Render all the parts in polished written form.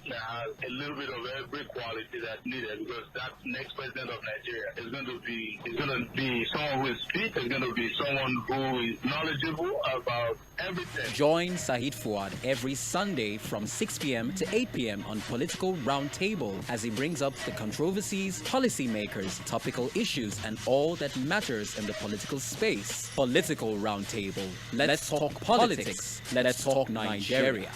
that has a little bit of every quality that's needed, because that next president of Nigeria is going to be someone who is fit, is going to be someone who is knowledgeable about everything. Join Saheed Fuhad every Sunday from 6 p.m. to 8 p.m. on Political Roundtable as he brings up the controversies, policymakers, topical issues, and all that matters in the political space. Political Roundtable. Let's talk politics. Let's talk Nigeria.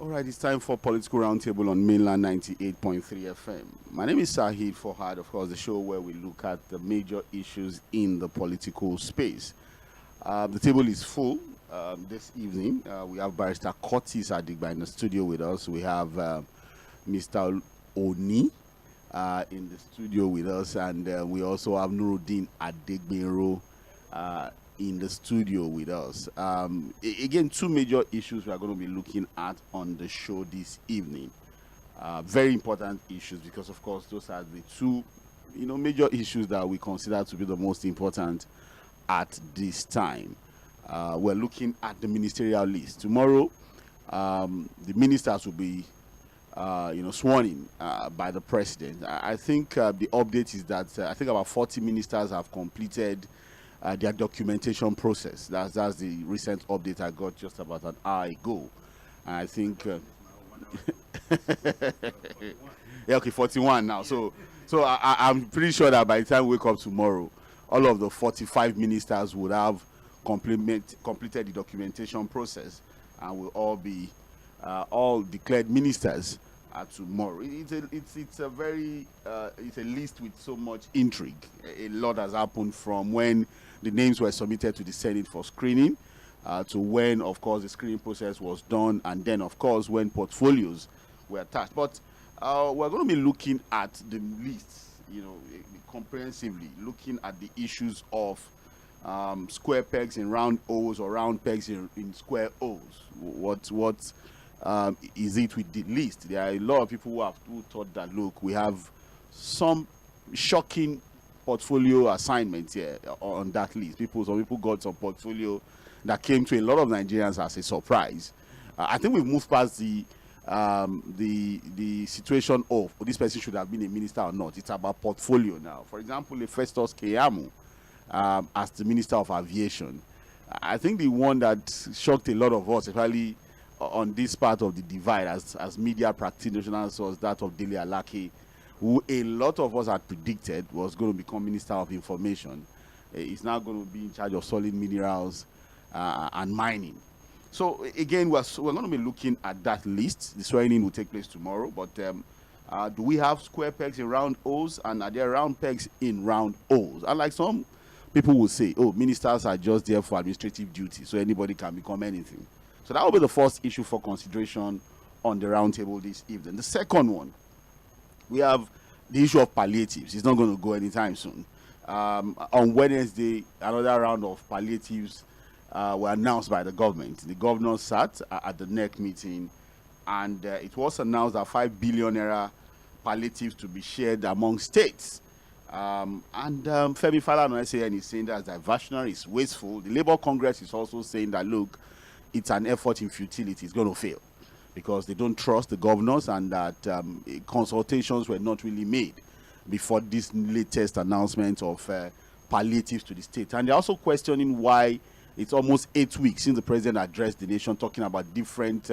Alright, it's time for Political Roundtable on Mainland 98.3 FM. My name is Saheed Fuhad, of course, the show where we look at the major issues in the political space. The table is full this evening. We have Barrister Curtis Adigba in the studio with us. We have Mr. Oni in the studio with us, and we also have Nuruddin Adegbero in the studio with us. Again, two major issues we are going to be looking at on the show this evening. Very important issues, because of course those are the two major issues that we consider to be the most important at this time. We're looking at the ministerial list. Tomorrow the ministers will be sworn in by the president. I think the update is that I think about 40 ministers have completed their documentation process. That's the recent update I got just about an hour ago. And I think yeah, okay, 41 now. So I'm pretty sure that by the time we wake up tomorrow, all of the 45 ministers would have completed the documentation process, and will all be all declared ministers tomorrow. It's a very it's a list with so much intrigue. A lot has happened from when the names were submitted to the Senate for screening to when, of course, the screening process was done, and then, of course, when portfolios were attached. But we're going to be looking at the list, comprehensively, looking at the issues of square pegs in round holes, or round pegs in square holes. What is it with the list? There are a lot of people who thought that, look, we have some shocking portfolio assignments here on that list. Some people got some portfolio that came to a lot of Nigerians as a surprise. I think we've moved past the situation of this person should have been a minister or not. It's about portfolio now. For example, Festus Keyamo as the Minister of Aviation. I think the one that shocked a lot of us, especially on this part of the divide as media practitioners, was that of Dele Alake, who a lot of us had predicted was going to become Minister of Information. He's now going to be in charge of solid minerals and mining. So again, we're going to be looking at that list. The swearing-in will take place tomorrow. But do we have square pegs in round holes, and are there round pegs in round holes? And like some people will say, oh, ministers are just there for administrative duty, so anybody can become anything. So that will be the first issue for consideration on the roundtable this evening. The second one, we have the issue of palliatives. It's not going to go anytime soon. On Wednesday, another round of palliatives were announced by the government. The governor sat at the NEC meeting, and it was announced that 5 billion naira palliatives to be shared among states. Femi Falana SAN is saying that diversionary is wasteful. The Labour Congress is also saying that, look, it's an effort in futility. It's going to fail because they don't trust the governors, and that consultations were not really made before this latest announcement of palliatives to the state. And they're also questioning why it's almost 8 weeks since the president addressed the nation talking about different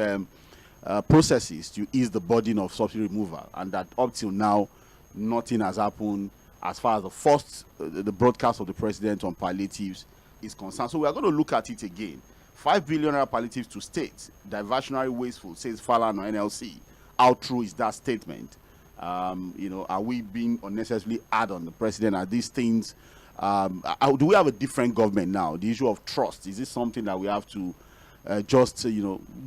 processes to ease the burden of subsidy removal, and that up till now nothing has happened as far as the broadcast of the president on palliatives is concerned. So we are going to look at it again. 5 billion naira palliatives to states, diversionary wasteful, says Falana NLC. How true is that statement? Are we being unnecessarily hard on the president? Are these things, do we have a different government now? The issue of trust, is this something that we have to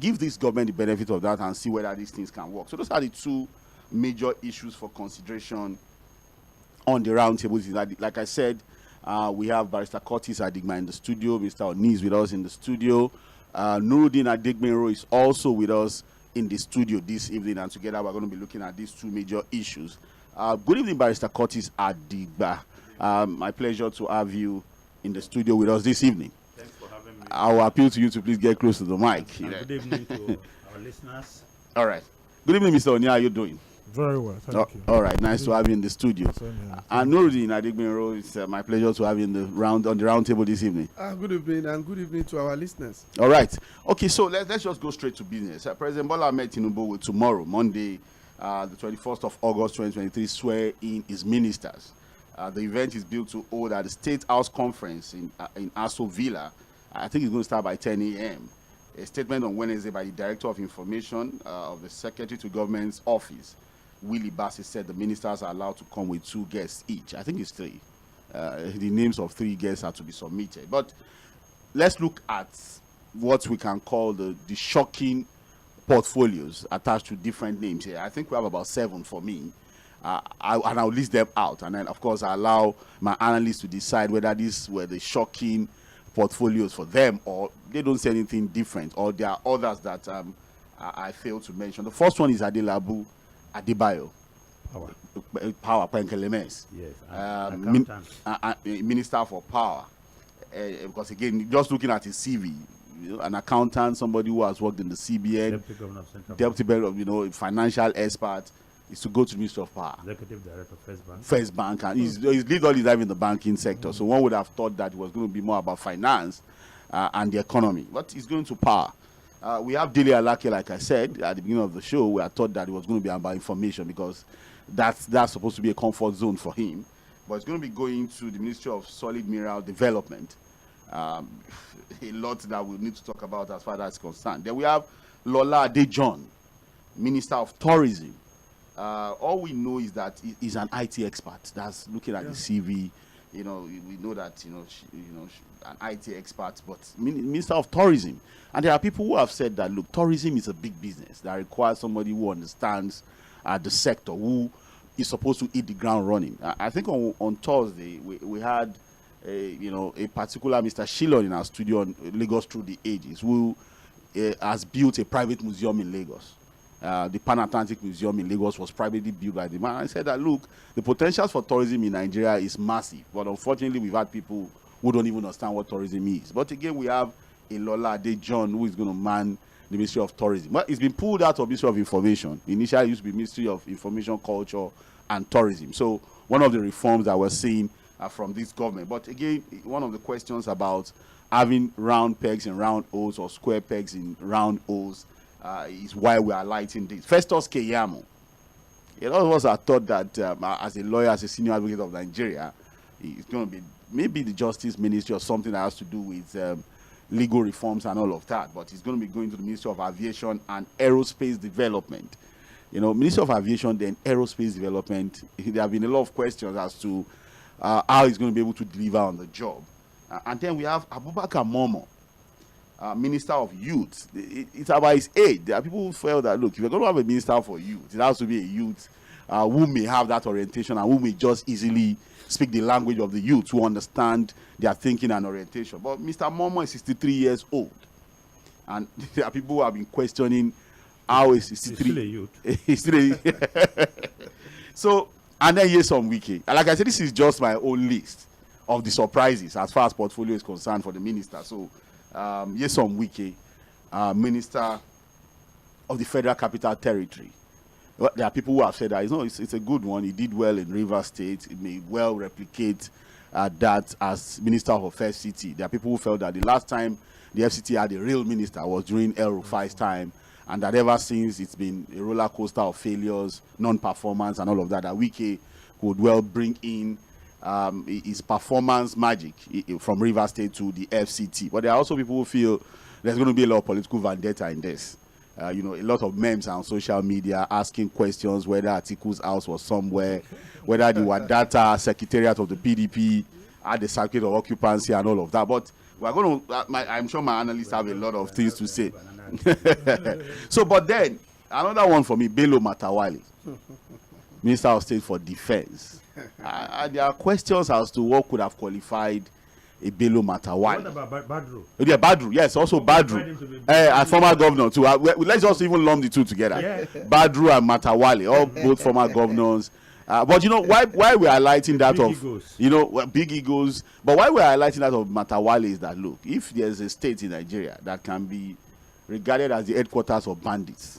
give this government the benefit of that and see whether these things can work? So those are the two major issues for consideration on the roundtable. Like I said, we have Barrister Curtis Adigba in the studio. Mr. Oni is with us in the studio. Nuruddin Adegbero is also with us in the studio this evening, and together we're going to be looking at these two major issues. Good evening, Barrister Curtis Adigba. My pleasure to have you in the studio with us this evening. Thanks for having me. I will appeal to you to please get close to the mic. Good evening to our listeners. All right. Good evening, Mr. Onya. How are you doing? Very well, thank you. All right, nice to have you in the studio. And Nuruddin Adigbinro, it's my pleasure to have you on the round table this evening. Good evening, and good evening to our listeners. All right. Okay, so let's just go straight to business. President Bola Ahmed Tinubu will tomorrow, Monday, the 21st of August 2023, swear in his ministers. The event is built to hold at the State House Conference in Aso Villa. I think it's going to start by 10 a.m. A statement on Wednesday by the Director of Information of the Secretary to Government's Office, Willie Bassey, said the ministers are allowed to come with 2 guests each. I think it's 3. The names of 3 guests are to be submitted. But let's look at what we can call the shocking portfolios attached to different names here. I think we have about 7 for me. I'll list them out. And then, of course, I allow my analysts to decide whether these were the shocking portfolios for them or they don't say anything different, or there are others that I failed to mention. The first one is Adelabu Adebayo. Power. Penkelemes. Yes. Minister for Power. Because again, just looking at his CV, an accountant, somebody who has worked in the CBN, Deputy Governor of Central Deputy Governor, financial expert, is to go to the Ministry of Power. Executive Director of First Bank. First Bank, and he's legally live in the banking sector. So one would have thought that it was going to be more about finance and the economy, but he's going to power. We have Dele Alake, like I said at the beginning of the show. We had thought that it was going to be about information because that's supposed to be a comfort zone for him. But it's going to be going to the Ministry of Solid Mineral Development. A lot that we need to talk about as far as that's concerned. Then we have Lola Adejon, Minister of Tourism. All we know is that he's an IT expert. That's looking at the CV. We know that an IT expert, but Minister of Tourism. And there are people who have said that, look, tourism is a big business that requires somebody who understands the sector, who is supposed to hit the ground running. I think on Thursday we had a particular Mr. Shillon in our studio on Lagos Through the Ages, who has built a private museum in Lagos. The Pan-Atlantic Museum in Lagos was privately built by the man. I said that, look, the potential for tourism in Nigeria is massive, but unfortunately we've had people who don't even understand what tourism is. But again, we have a Lola Adejon who is going to man the Ministry of Tourism. But it's been pulled out of Ministry of Information. Initially, it used to be Ministry of Information, Culture, and Tourism. So one of the reforms that we're seeing from this government. But again, one of the questions about having round pegs in round holes or square pegs in round holes is why we are lighting this. Festus Keyamo. A lot of us are thought that as a lawyer, as a senior advocate of Nigeria, it's going to be maybe the Justice Ministry or something that has to do with legal reforms and all of that. But it's going to be going to the Ministry of Aviation and Aerospace Development. Ministry of Aviation, then Aerospace Development. There have been a lot of questions as to how he's going to be able to deliver on the job. And then we have Abubakar Momo, Minister of Youth. It's about his age. There are people who felt that, look, if you're going to have a minister for youth, it has to be a youth who may have that orientation and who may just easily speak the language of the youth, who understand their thinking and orientation. But Mr. Momo is 63 years old. And there are people who have been questioning how is 63. He's still a youth. He's still a So, and then here's some wiki. Like I said, this is just my own list of the surprises as far as portfolio is concerned for the minister. So, here's some wiki. Minister of the Federal Capital Territory. Well, there are people who have said that it's a good one. He did well in Rivers State. It may well replicate that as Minister of FCT. There are people who felt that the last time the FCT had a real minister was during El Rufai's time, and that ever since it's been a roller coaster of failures, non-performance, and all of that. That Wike could well bring in his performance magic from Rivers State to the FCT. But there are also people who feel there's going to be a lot of political vendetta in this. A lot of memes on social media asking questions whether Atiku's house was somewhere, whether the Wadata Secretariat of the PDP had the certificate of occupancy and all of that. But we're going to, I'm sure my analysts have a lot of things to say. So, but then, another one for me, Bello Matawali, Minister of State for Defense. There are questions as to what could have qualified Bello Matawale. What about Badru? Yeah, Badru. Yes, also Badru. As former governor too. Let's just even lump the two together. Yeah. Badru and Matawale, all both former governors. But you know why we're highlighting that big of egos. Big egos. But why we're highlighting that of Matawale is that, look, if there's a state in Nigeria that can be regarded as the headquarters of bandits,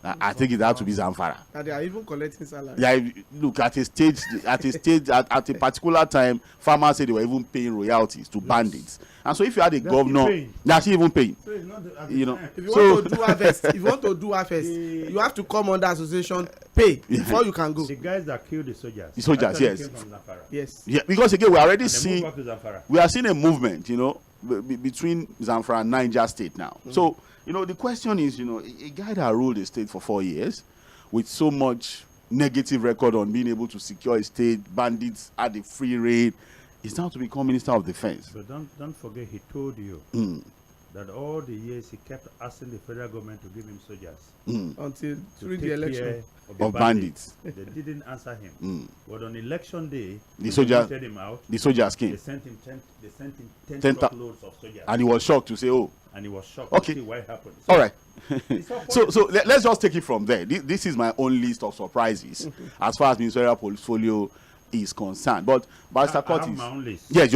I think it has to be Zamfara. And they are even collecting salary. Yeah, look, at a particular time, farmers said they were even paying royalties to bandits. And so if you had a governor, they're actually even paying. So it's not If you want to do harvest, you have to come under association, pay before you can go. The guys that killed the soldiers. The soldiers, yes. Came from Zamfara. Yes. Yeah, because again, we are already And they seeing, moved back to Zamfara. we are seeing a movement, between Zamfara and Niger State now. So, the question is, a guy that ruled the state for 4 years with so much negative record on being able to secure a state, bandits had a free reign, is now to become Minister of Defense. But don't forget, he told you that all the years he kept asking the federal government to give him soldiers. Until to during take the election. care Of bandits. They didn't answer him. But on election day, The soldiers- they voted him out. The soldiers They came. sent him 10 10 truckloads of soldiers. And he was shocked to say, oh, And he was shocked Okay. to see what happened. all right. It's all So let's just take it from there. This is my own list of surprises as far as ministerial portfolio is concerned. But Barrister I have Curtis, my own list. yes,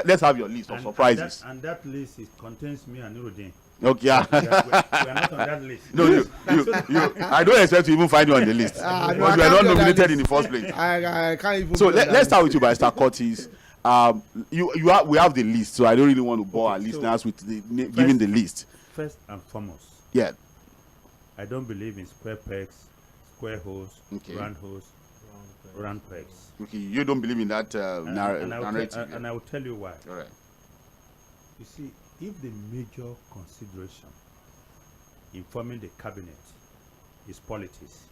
let's have your list of surprises. And that list contains me and Nuruddin. Okay, yeah. We are not on that list. No, you, I don't expect to even find you on the list. No, But I you are can't not be on that nominated list. in the first place. I can't even. So do that. let's start with you, Barrister Curtis. We have the list, so I don't really want to bore our Okay, so listeners with giving the list. First and foremost, Yeah. I don't believe in square pegs, square holes, Okay. round holes, round pegs. Okay, you don't believe in that And I will narrative. and I will tell you why. All right. You see, if the major consideration in forming the cabinet is politics,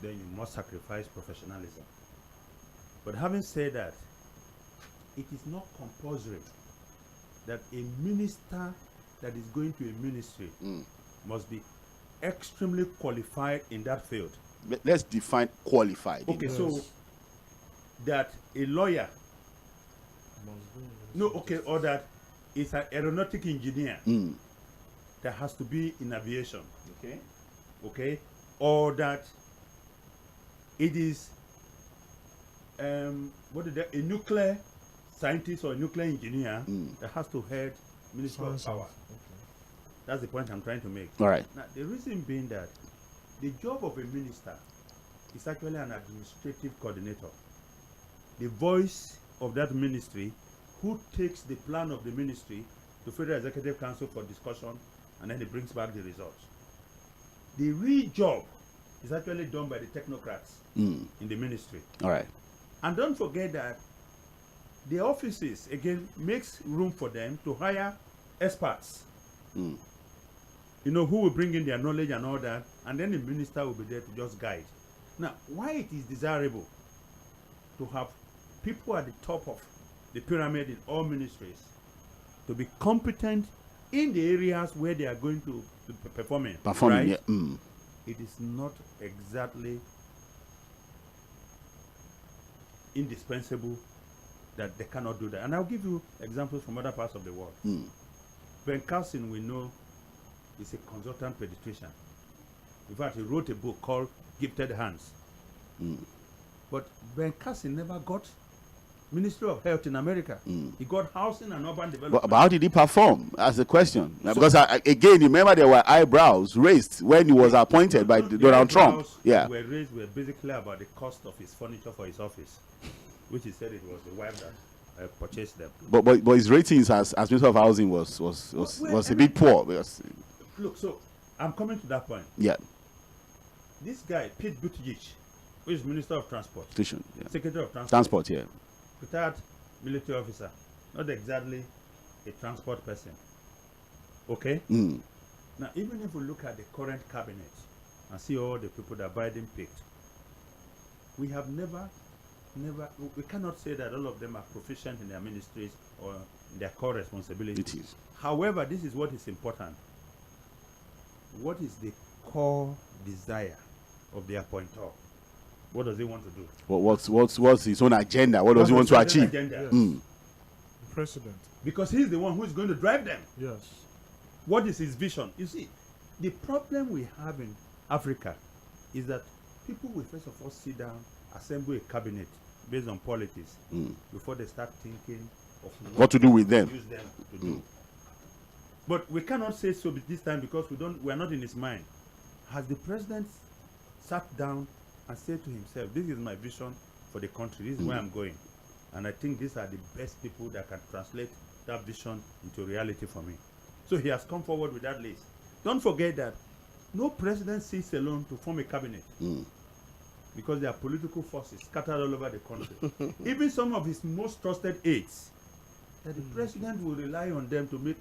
then you must sacrifice professionalism. But having said that, it is not compulsory that a minister that is going to a ministry must be extremely qualified in that field. Let's define qualified. Okay, so that a lawyer, or that is an aeronautic engineer that has to be in aviation, okay, or that it is a nuclear scientist or a nuclear engineer that has to head Ministry of Power. That's the point I'm trying to make. All right. Now, the reason being that the job of a minister is actually an administrative coordinator, the voice of that ministry, who takes the plan of the ministry to Federal Executive Council for discussion, and then it brings back the results. The real job is actually done by the technocrats in the ministry. All right. And don't forget that the offices, again, makes room for them to hire experts. Who will bring in their knowledge and all that, and then the minister will be there to just guide. Now, why it is desirable to have people at the top of the pyramid in all ministries to be competent in the areas where they are going to be performing, right? Yeah. It is not exactly indispensable that they cannot do that. And I'll give you examples from other parts of the world. Ben Carson, we know, is a consultant pediatrician. In fact, he wrote a book called Gifted Hands. But Ben Carson never got Ministry of Health in America. He got Housing and Urban Development. But how did he perform? That's the question. Because again, remember there were eyebrows raised when he was appointed by Donald Trump. Yeah. Were basically about the cost of his furniture for his office, which he said it was the wife that purchased them. But his ratings as Minister of Housing was a bit poor because. Look, so I'm coming to that point. Yeah. This guy, Pete Buttigieg, who is Minister of Transport, Secretary of Transport, yeah. Retired military officer, not exactly a transport person. Okay? Now, even if we look at the current cabinet and see all the people that Biden picked, we have we cannot say that all of them are proficient in their ministries or in their core responsibilities. It is. However, this is what is important. What is the core desire of the appointer? What does he want to do? What's his own agenda? What does he want to achieve? president. Because he's the one who is going to drive them. Yes. What is his vision? You see, the problem we have in Africa is that people will first of all sit down, assemble a cabinet based on politics before they start thinking of What to do with them. use them to do. But we cannot say so this time because we are not in his mind. Has the president sat down and said to himself, this is my vision for the country, this is where I'm going. And I think these are the best people that can translate that vision into reality for me. So he has come forward with that list. Don't forget that no president sits alone to form a cabinet because there are political forces scattered all over the country. Even some of his most trusted aides, that the president will rely on them to make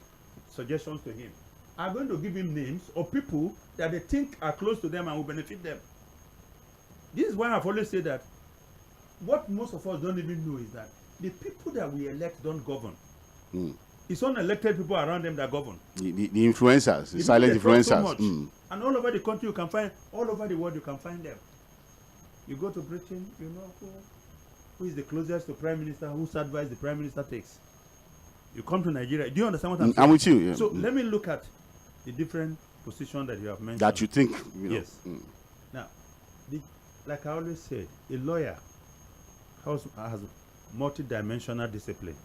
suggestions to him, are going to give him names of people that they think are close to them and will benefit them. This is why I've always said that what most of us don't even know is that the people that we elect don't govern. It's unelected people around them that govern. The influencers, the silent influencers. And all over the country you can find, all over the world you can find them. You go to Britain, you know who is the closest to prime minister, whose advice the prime minister takes. You come to Nigeria, do you understand what I'm saying? I'm with you. Yeah. So let me look at the different positions that you have mentioned. That you think, you know. Yes. Now, like I always say, a lawyer has multi-dimensional discipline.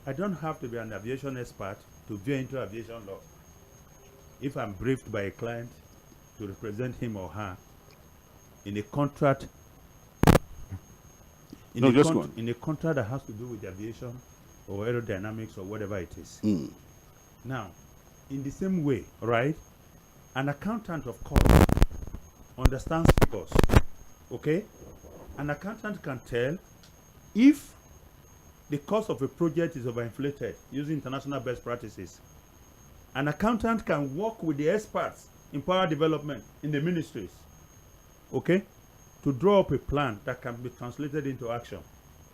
I don't have to be an aviation expert to veer into aviation law. If I'm briefed by a client to represent him or her in a contract, in a contract that has to do with aviation or aerodynamics or whatever it is. Now, in the same way, right, an accountant, of course, understands figures, okay? An accountant can tell if the cost of a project is overinflated using international best practices. An accountant can work with the experts in power development in the ministries, okay, to draw up a plan that can be translated into action.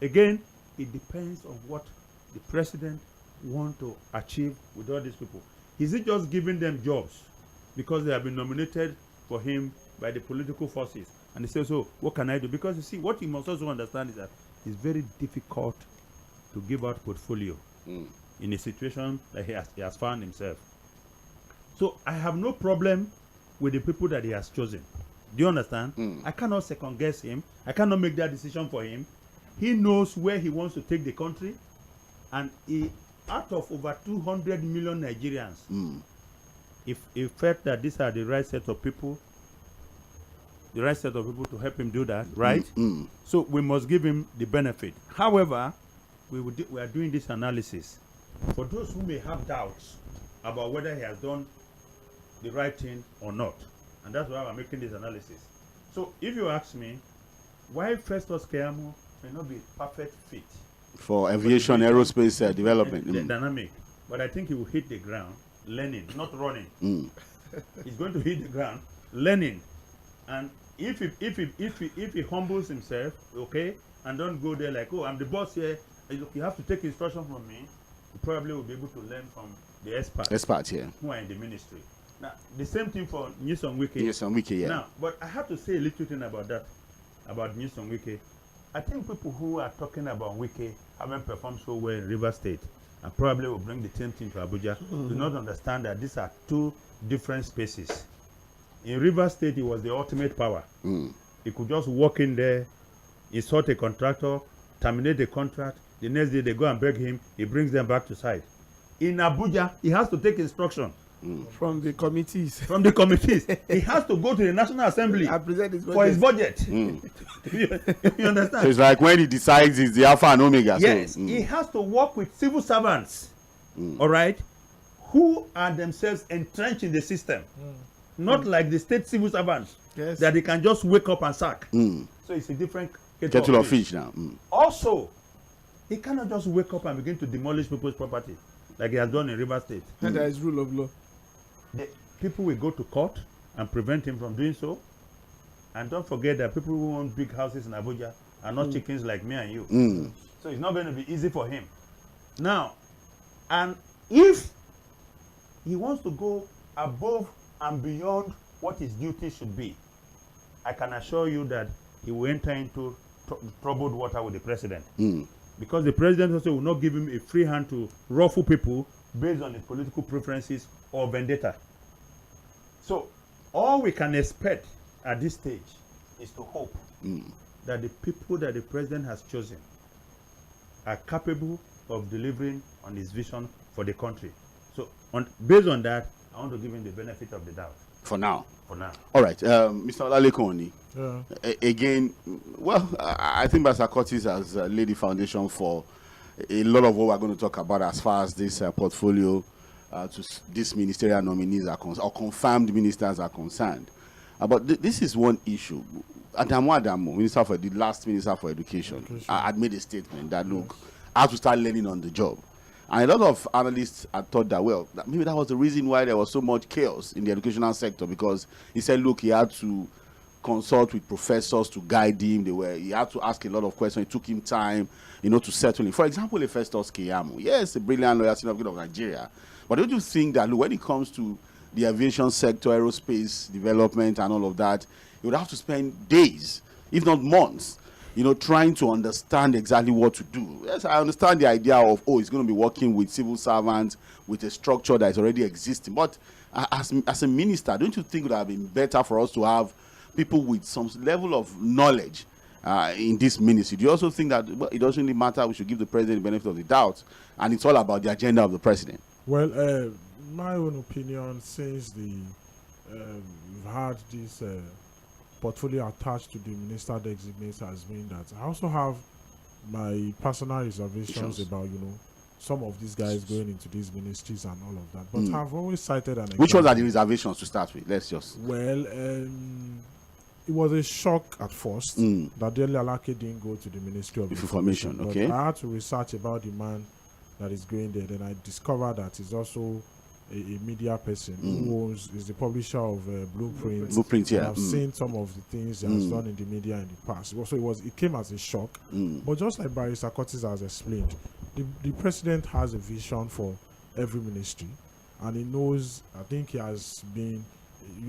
Again, it depends on what the president wants to achieve with all these people. Is he just giving them jobs because they have been nominated for him by the political forces? And they say, so what can I do? Because you see, what you must also understand is that it's very difficult to give out portfolio in a situation that he has found himself. So I have no problem with the people that he has chosen. Do you understand? I cannot second guess him. I cannot make that decision for him. He knows where he wants to take the country. And out of over 200 million Nigerians, if he felt that these are the right set of people, to help him do that, right? So we must give him the benefit. However, we are doing this analysis for those who may have doubts about whether he has done the right thing or not. And that's why I'm making this analysis. So if you ask me, why Festus Keyamo may not be a perfect fit for aviation, aerospace development. Dynamic. But I think he will hit the ground learning, not running. He's going to hit the ground learning. And if he humbles himself, okay, and don't go there like, oh, I'm the boss here, you have to take instruction from me, you probably will be able to learn from the experts here who are in the ministry. Now, the same thing for Nyesom Wike. Nyesom Wike, yeah. Now, but I have to say a little thing about that, about Nyesom Wike. I think people who are talking about Wike haven't performed so well in River State and probably will bring the same thing to Abuja do not understand that these are two different spaces. In River State, he was the ultimate power. He could just walk in there, insult a contractor, terminate the contract. The next day, they go and beg him. He brings them back to site. In Abuja, he has to take instruction. From the committees. From the committees. He has to go to the National Assembly for his budget. You understand? So it's like when he decides he's the alpha and omega. Yes, so, he has to work with civil servants, all right, who are themselves entrenched in the system. Not like the state civil servants that they can just wake up and sack. So it's a different kettle of fish now. Also, he cannot just wake up and begin to demolish people's property like he has done in River State. And there is rule of law. The people will go to court and prevent him from doing so. And don't forget that people who own big houses in Abuja are not chickens like me and you. So it's not going to be easy for him. Now, and if he wants to go above and beyond what his duty should be, I can assure you that he will enter into troubled water with the president. because the president also will not give him a free hand to ruffle people based on his political preferences or vendetta. So all we can expect at this stage is to hope that the people that the president has chosen are capable of delivering on his vision for the country. So based on that, I want to give him the benefit of the doubt. For now. For now. All right. Mr. Olalekoni. Yeah. Again, well, I think Pastor Curtis has laid the foundation for a lot of what we're going to talk about as far as this portfolio to these ministerial nominees are concerned, or confirmed ministers are concerned. But this is one issue. Adamu, the last minister for education, had made a statement that, look, I have to start learning on the job. And a lot of analysts had thought that, well, maybe that was the reason why there was so much chaos in the educational sector, because he said, look, he had to consult with professors to guide him. He had to ask a lot of questions. It took him time, to settle in. For example, Festus Keyamo, yes, a brilliant lawyer, senior of Nigeria. But don't you think that, look, when it comes to the aviation sector, aerospace development and all of that, you would have to spend days, if not months, trying to understand exactly what to do. Yes, I understand the idea of, he's going to be working with civil servants with a structure that is already existing. But as a minister, don't you think it would have been better for us to have people with some level of knowledge in this ministry? Do you also think that it doesn't really matter, we should give the president the benefit of the doubt, and it's all about the agenda of the president? Well, my own opinion, since we've had this portfolio attached to the minister designate, has been that I also have my personal reservations about, some of these guys going into these ministries and all of that. But I've always cited an example. Which ones are the reservations to start with? Let's just... Well, it was a shock at first that Dele Alake didn't go to the Ministry of Information. Okay. But I had to research about the man that is going there. Then I discovered that he's also a media person who is the publisher of Blueprint. Blueprint, yeah. I've seen some of the things he has done in the media in the past. So it came as a shock. But just like Barrister Curtis has explained, the president has a vision for every ministry, and he knows, I think he has been,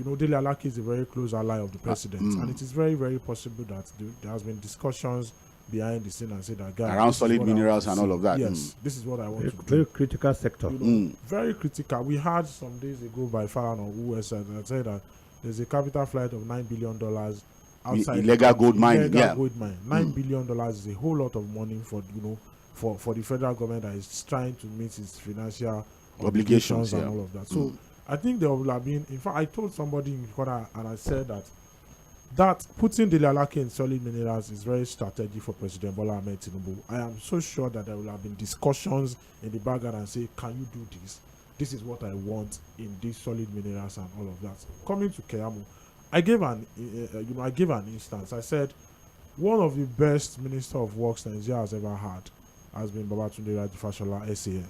Dele Alake is a very close ally of the president, and it is very, very possible that there has been discussions behind the scene and say that, guys, around solid minerals and all of that. Yes, this is what I want to do. Very critical sector. Very critical. We had some days ago by Falana, who said that there's a capital flight of $9 billion outside illegal gold mining. $9 billion is a whole lot of money for for the federal government that is trying to meet its financial obligations and all of that. So I think there will have been. In fact, I told somebody in the corner and I said that putting Dele Alake in solid minerals is very strategic for President Bola Ahmed Tinubu. I am so sure that there will have been discussions in the background and say, can you do this? This is what I want in these solid minerals and all of that. Coming to Keyamo, I gave an instance. I said one of the best Minister of Works Nigeria has ever had has been Babatunde Raji Fashola, SAN.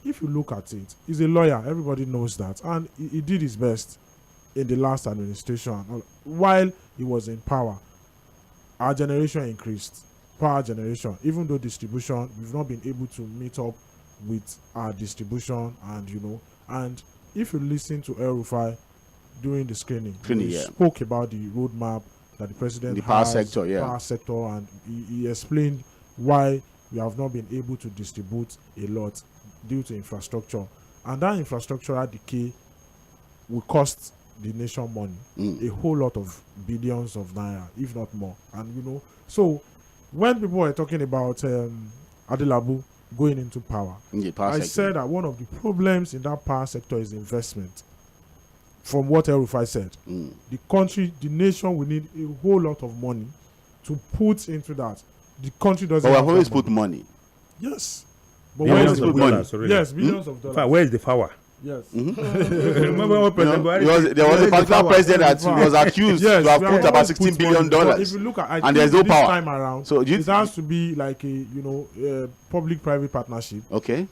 If you look at it, he's a lawyer. Everybody knows that, and he did his best in the last administration. While he was in power, our generation increased. Power generation, even though distribution, we've not been able to meet up with our distribution, and if you listen to El Rufai during the screening, he spoke about the roadmap that the president power has, power sector, and he explained why we have not been able to distribute a lot due to infrastructure, and that infrastructural decay will cost the nation money, a whole lot of billions of naira, if not more. And so when people were talking about Adelabu going into power, I said that one of the problems in that power sector is investment. From what El Rufai said, the country, the nation will need a whole lot of money to put into that. The country doesn't. But we always put money. Yes. But where is the money? Yes, billions of dollars. Where is the power? Yes. Remember what President Buhari there was a particular president that was accused to have put about $16 billion. If you look at, and there's no power. Time around, so it has to be like a public-private partnership. Okay.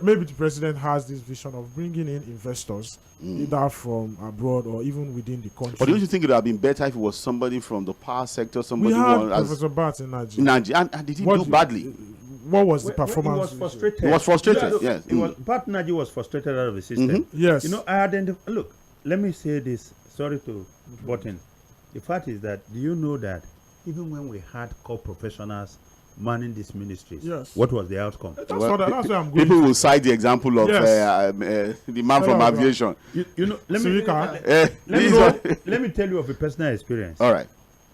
Maybe the president has this vision of bringing in investors, either from abroad or even within the country. But don't you think it would have been better if it was somebody from the power sector, somebody we had Professor Bart in Nigeria. And did he do badly? What was the performance? He was frustrated. He was frustrated, yes. Bart Naji was frustrated out of the system. Yes. Look, let me say this. Sorry to butt in. The fact is that, do you know that even when we had core professionals manning these ministries. Yes. What was the outcome? That's where I'm going. People will cite the example of Yes. the man from aviation. You know, let me tell you of a personal experience. All right.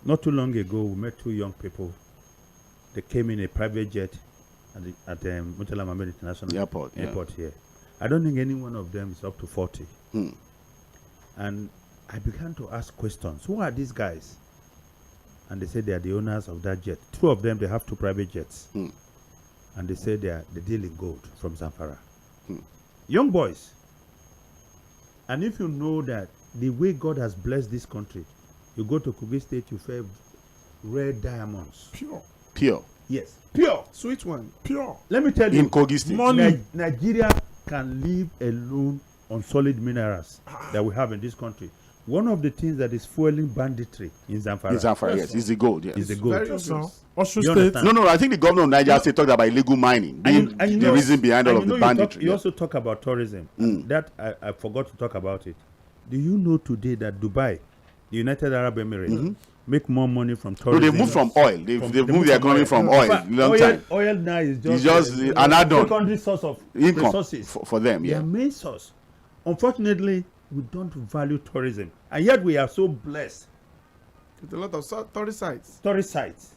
Not too long ago, we met two young people. They came in a private jet at Murtala Mohammed International Airport here. I don't think any one of them is up to 40. And I began to ask questions. Who are these guys? And they said they are the owners of that jet. Two of them, they have two private jets. And they said they deal in gold from Zamfara. Young boys. And if you know that the way God has blessed this country, you go to Kogi State, you find red diamonds. Pure. Yes. Pure. Sweet one. Pure. Let me tell you. In Kogi State. Money. Nigeria can live alone on solid minerals that we have in this country. One of the things that is fueling banditry in Zamfara. Yes. It's the gold, yes. Is the gold. Osun You State. understand? No, I think the governor of Niger State talked about illegal mining being the reason behind all of the banditry. You also talk about tourism. That I forgot to talk about it. Do you know today that Dubai, the United Arab Emirates, make more money from tourism? No, they moved from oil. They moved their economy from oil. Long time. Oil now is It's just an add-on. secondary source of Income resources. for them, Their main source. Unfortunately, we don't value tourism, and yet we are so blessed. With a lot of tourist sites. Tourist sites.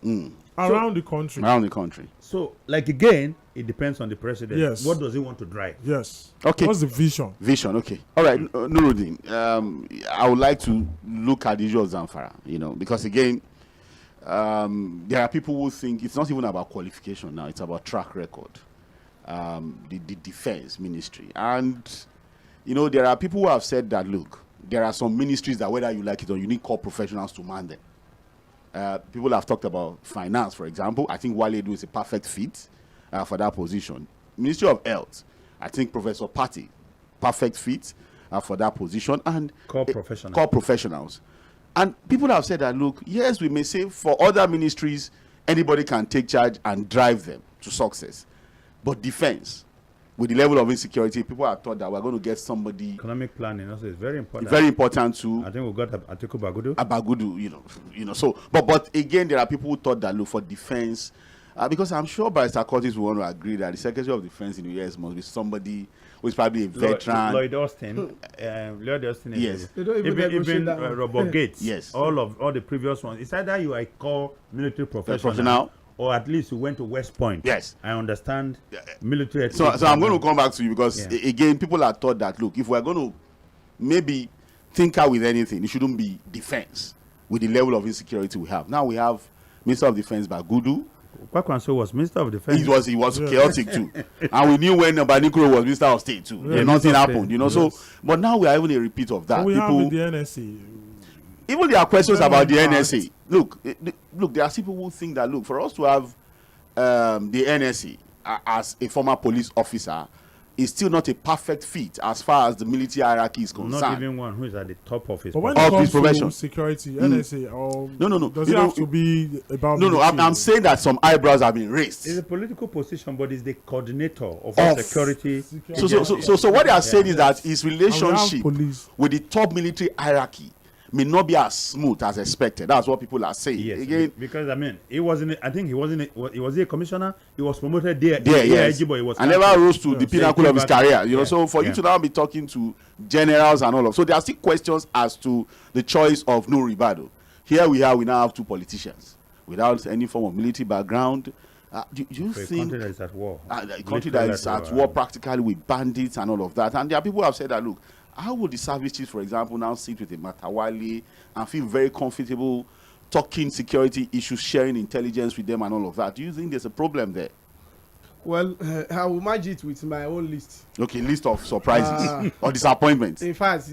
Around the country. Around the country. So, like again, it depends on the president. Yes. What does he want to drive? Yes. Okay. What's the vision? Vision, okay. All right, Nuruddin, I would like to look at the issue of Zamfara, because again, there are people who think it's not even about qualification now, it's about track record. The defense ministry. And, there are people who have said that, look, there are some ministries that whether you like it or you need core professionals to man them. People have talked about finance, for example. I think Wale Edu is a perfect fit for that position. Ministry of Health, I think Professor Patti, perfect fit for that position. And Core professionals. Core professionals. And people have said that, look, yes, we may say for other ministries, anybody can take charge and drive them to success. But defense, with the level of insecurity, people are thought that we're going to get somebody. Economic planning also is very important. Very important too. I think we got Atiku Bagudu. Bagudu, So, but again, there are people who thought that, look, for defense, because I'm sure Barrister Curtis will want to agree that the Secretary of Defense in the US must be somebody who is probably a veteran. Lloyd Austin. Lloyd Austin. Yes. Even Robert Gates. Yes. All the previous ones. It's either you are a core military professional. Or at least you went to West Point. Yes. I understand military. So I'm going to come back to you because, again, people are taught that, look, if we're going to maybe tinker with anything, it shouldn't be defense with the level of insecurity we have. Now we have Minister of Defense Bagudu. Kwakwanso was Minister of Defense. He was chaotic too. And we knew when Banikuro was Minister of State too. Nothing happened, So, but now we are having a repeat of that. So we have with the NSA. Even there are questions about the NSA. Look, there are people who think that, look, for us to have the NSA as a former police officer is still not a perfect fit as far as the military hierarchy is concerned. Not even one who is at the top of his profession. But when it comes to security, NSA, no. Does it have to be about No, I'm saying that some eyebrows have been raised. It's a political position, but it's the coordinator of security. So what they are saying is that his relationship with the top military hierarchy may not be as smooth as expected. That's what people are saying. Yes, again, because he wasn't. I think he wasn't. Was he a commissioner? He was promoted there. Yes. But he was and never rose to the pinnacle of his career. So for you to now be talking to generals and all of, so there are still questions as to the choice of no Ribado. Here we now have two politicians without any form of military background. Do you think a country that is at war? A country that is at war practically with bandits and all of that, and there are people who have said that, look, how would the service chiefs, for example, now sit with a Matawale and feel very comfortable talking security issues, sharing intelligence with them and all of that? Do you think there's a problem there? Well, I will merge it with my own list. Okay, list of surprises or disappointments. In fact,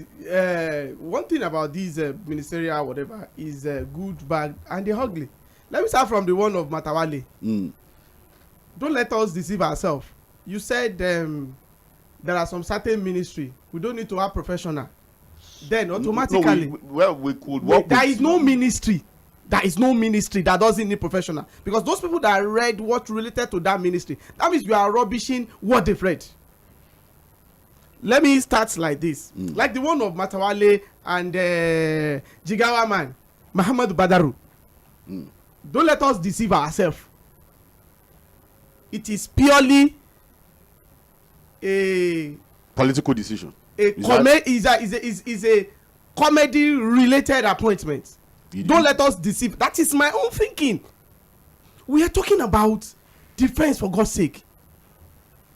one thing about these ministerial whatever is good, bad, and the ugly. Let me start from the one of Matawale. Don't let us deceive ourselves. You said there are some certain ministry we don't need to have professional. Then automatically, we could work. There is no ministry. There is no ministry that doesn't need professional, because those people that read what related to that ministry, that means you are rubbishing what they've read. Let me start like this, like the one of Matawale and Jigawa man, Muhammad Badaru. Don't let us deceive ourselves. it is purely a political decision. Is a comedy related appointment. Don't let us deceive. That is my own thinking. We are talking about defense, for God's sake.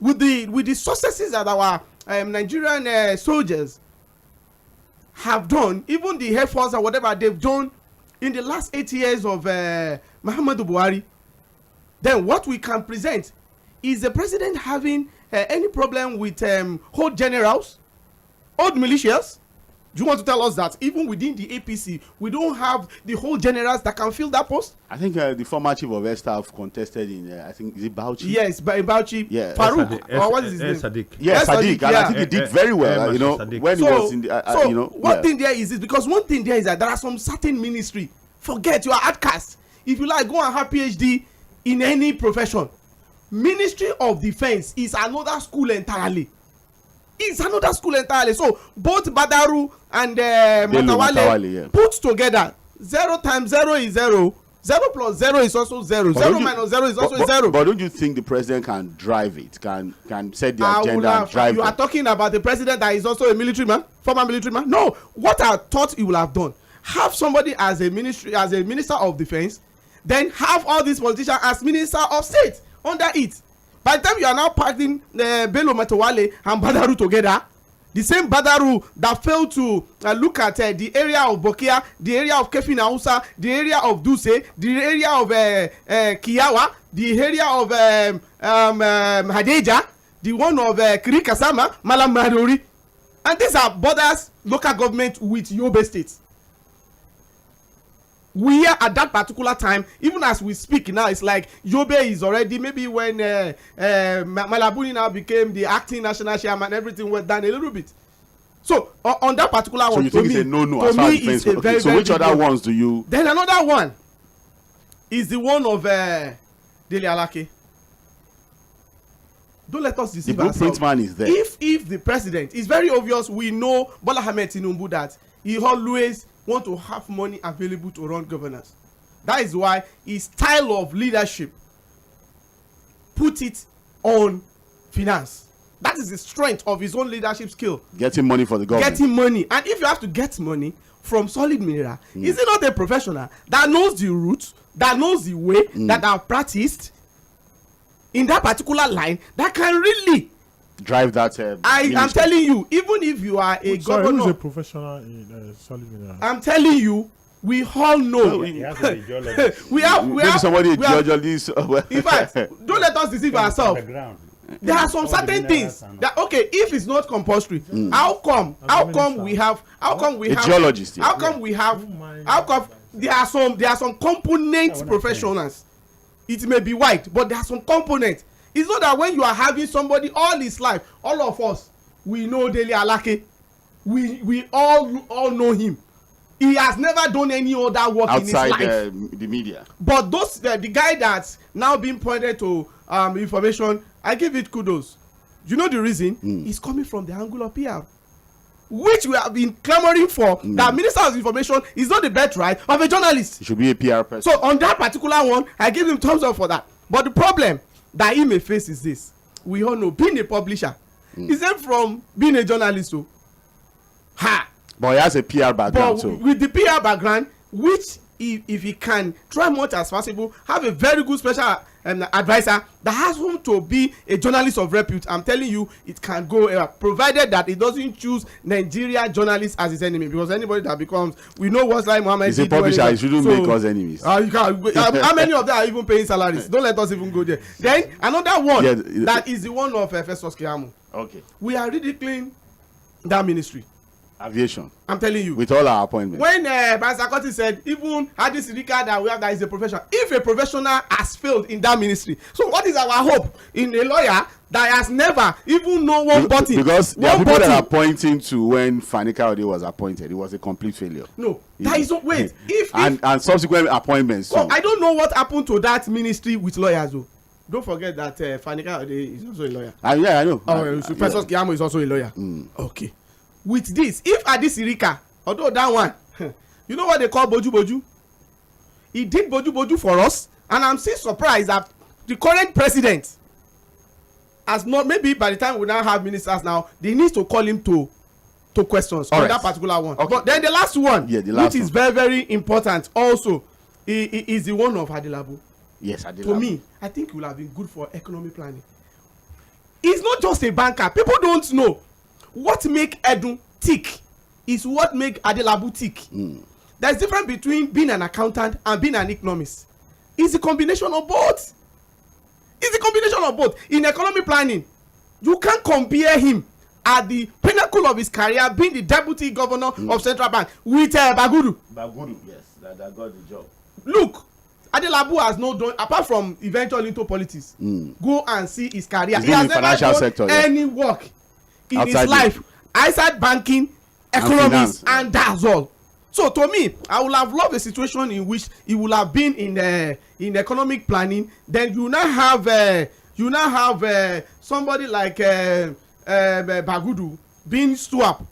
With the successes that our Nigerian soldiers have done, even the Air Force or whatever they've done in the last 8 years of Muhammadu Buhari, then what we can present is the president having any problem with old generals, old militias. Do you want to tell us that even within the APC, we don't have the whole generals that can fill that post? I think the former chief of air staff contested in, I think, is it Bauchi? Yes, Bauchi. Yeah. Farouk, or what is his name? Sadiq. Yeah, Sadiq. And I think he did very well, you know, Sadiq. when he was in the, one thing there is because one thing there is that there are some certain ministry. Forget, you are outcast. If you like, go and have PhD in any profession. Ministry of Defense is another school entirely. It's another school entirely. So both Badaru and Matawale put together, 0 times 0 is 0. 0 plus 0 is also 0. 0 minus 0 is also 0. But don't you think the president can drive it? Can set the agenda and drive it? You are talking about the president that is also a military man, former military man? No. What I thought he would have done, have somebody as a minister of defense, then have all these politicians as minister of state under it. By the time you are now packing Bello Matawale and Badaru together, the same Badaru that failed to look at the area of Bokia, the area of Kefin Hausa, the area of Duse, the area of Kiyawa, the area of Hadeja, the one of Kirikasama, Malam Maduri. And these are borders, local government with Yobe State. We are at that particular time, even as we speak now, it's like Yobe is already, maybe when Malabuni now became the acting national chairman, everything went down a little bit. So on that particular one, so you think it's a no-no as far as defense? Okay, so which other ones do you? Then another one is the one of Dele Alake. Don't let us deceive ourselves. The blueprint man is there. If the president, it's very obvious, we know Bola Ahmed Tinubu that he always want to have money available to run governance. That is why his style of leadership put it on finance. That is the strength of his own leadership skill. Getting money for the government. Getting money. And if you have to get money from solid mineral, is it not a professional that knows the route, that knows the way, that have practiced in that particular line, that can really drive that? I am telling you, even if you are a governor, who's a professional in solid mineral? I'm telling you, we all know. He has a geologist. we have somebody a geologist. In fact, don't let us deceive ourselves. There are some certain things that, okay, if it's not compulsory, how come we have a geologist? How come there are some component professionals? It may be white, but there are some components. It's not that when you are having somebody all his life, all of us, we know Dele Alake. We all know him. He has never done any other work outside in his life. The media. But those the guy that's now being pointed to information, I give it kudos. You know the reason? It's coming from the angle of PR, which we have been clamoring for. That Minister of Information is not the birthright of a journalist. He should be a PR person. So on that particular one, I give him thumbs up for that. But the problem that he may face is this: we all know being a publisher isn't from being a journalist. So, but he has a PR background too. With the PR background, which if he can try much as possible, have a very good special advisor that has room to be a journalist of repute, I'm telling you, it can go provided that it doesn't choose Nigeria journalists as his enemy. Because anybody that becomes, we know what's like Muhammad. He's a publisher, he shouldn't make us enemies. You can, how many of them are even paying salaries? Don't let us even go there. Then another one that is the one of Festus Keyamo. Okay. We are ridiculing that ministry. Aviation. I'm telling you. With all our appointments. When Basakoti said, even Hadis Rika that we have that is a professional, if a professional has failed in that ministry, so what is our hope in a lawyer that has never even known one button? Because there are people that are pointing to when Fani Kayode was appointed, it was a complete failure. No, that is not, wait. And subsequent appointments. So I don't know what happened to that ministry with lawyers though. Don't forget that Fani Kayode is also a lawyer. Yeah, I know. Professor Keyamo is also a lawyer. Okay. With this, if Hadis Rika, although that one, you know what they call Boju Boju? He did Boju Boju for us, and I'm still surprised that the current president as not maybe by the time we now have ministers now, they need to call him to questions on that particular one. Okay. But then the last one, which is very, very important also, is the one of Adelabu. Yes, Adelabu. To me, I think it will have been good for economic planning. He's not just a banker. People don't know what make Edu tick is what make Adelabu tick. There's difference between being an accountant and being an economist. It's a combination of both. It's a combination of both. In economic planning, you can't compare him at the pinnacle of his career being the deputy governor of Central Bank with Bagudu. Bagudu, yes, that got the job. Look, Adelabu has not done, apart from eventually into politics, go and see his career. He has never done any work in outside his life outside banking, economics, and that's all. So to me, I would have loved a situation in which he would have been in economic planning. Then you now have somebody like Bagudu being swapped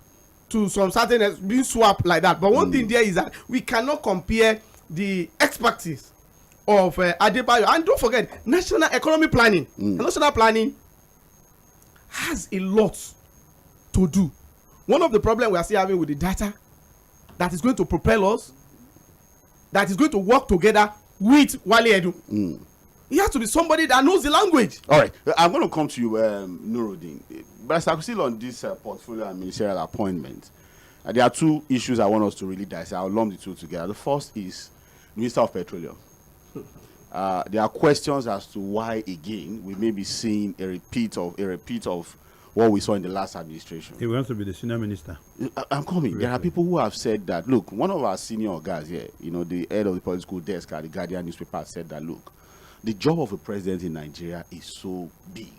to some certain being swapped like that. But one thing there is that we cannot compare the expertise of Adebayo. And don't forget, national economic planning. National planning has a lot to do. One of the problems we are still having with the data that is going to propel us, that is going to work together with Wale Edu. He has to be somebody that knows the language. All right, I'm going to come to you, Nuruddin. But I'm still on this portfolio and ministerial appointment. There are two issues I want us to really dissect. I'll lump the two together. The first is Minister of Petroleum. There are questions as to why, again, we may be seeing a repeat of what we saw in the last administration. He wants to be the senior minister. I'm coming. Really? There are people who have said that, look, one of our senior guys here, the head of the political desk at the Guardian newspaper said that, look, the job of a president in Nigeria is so big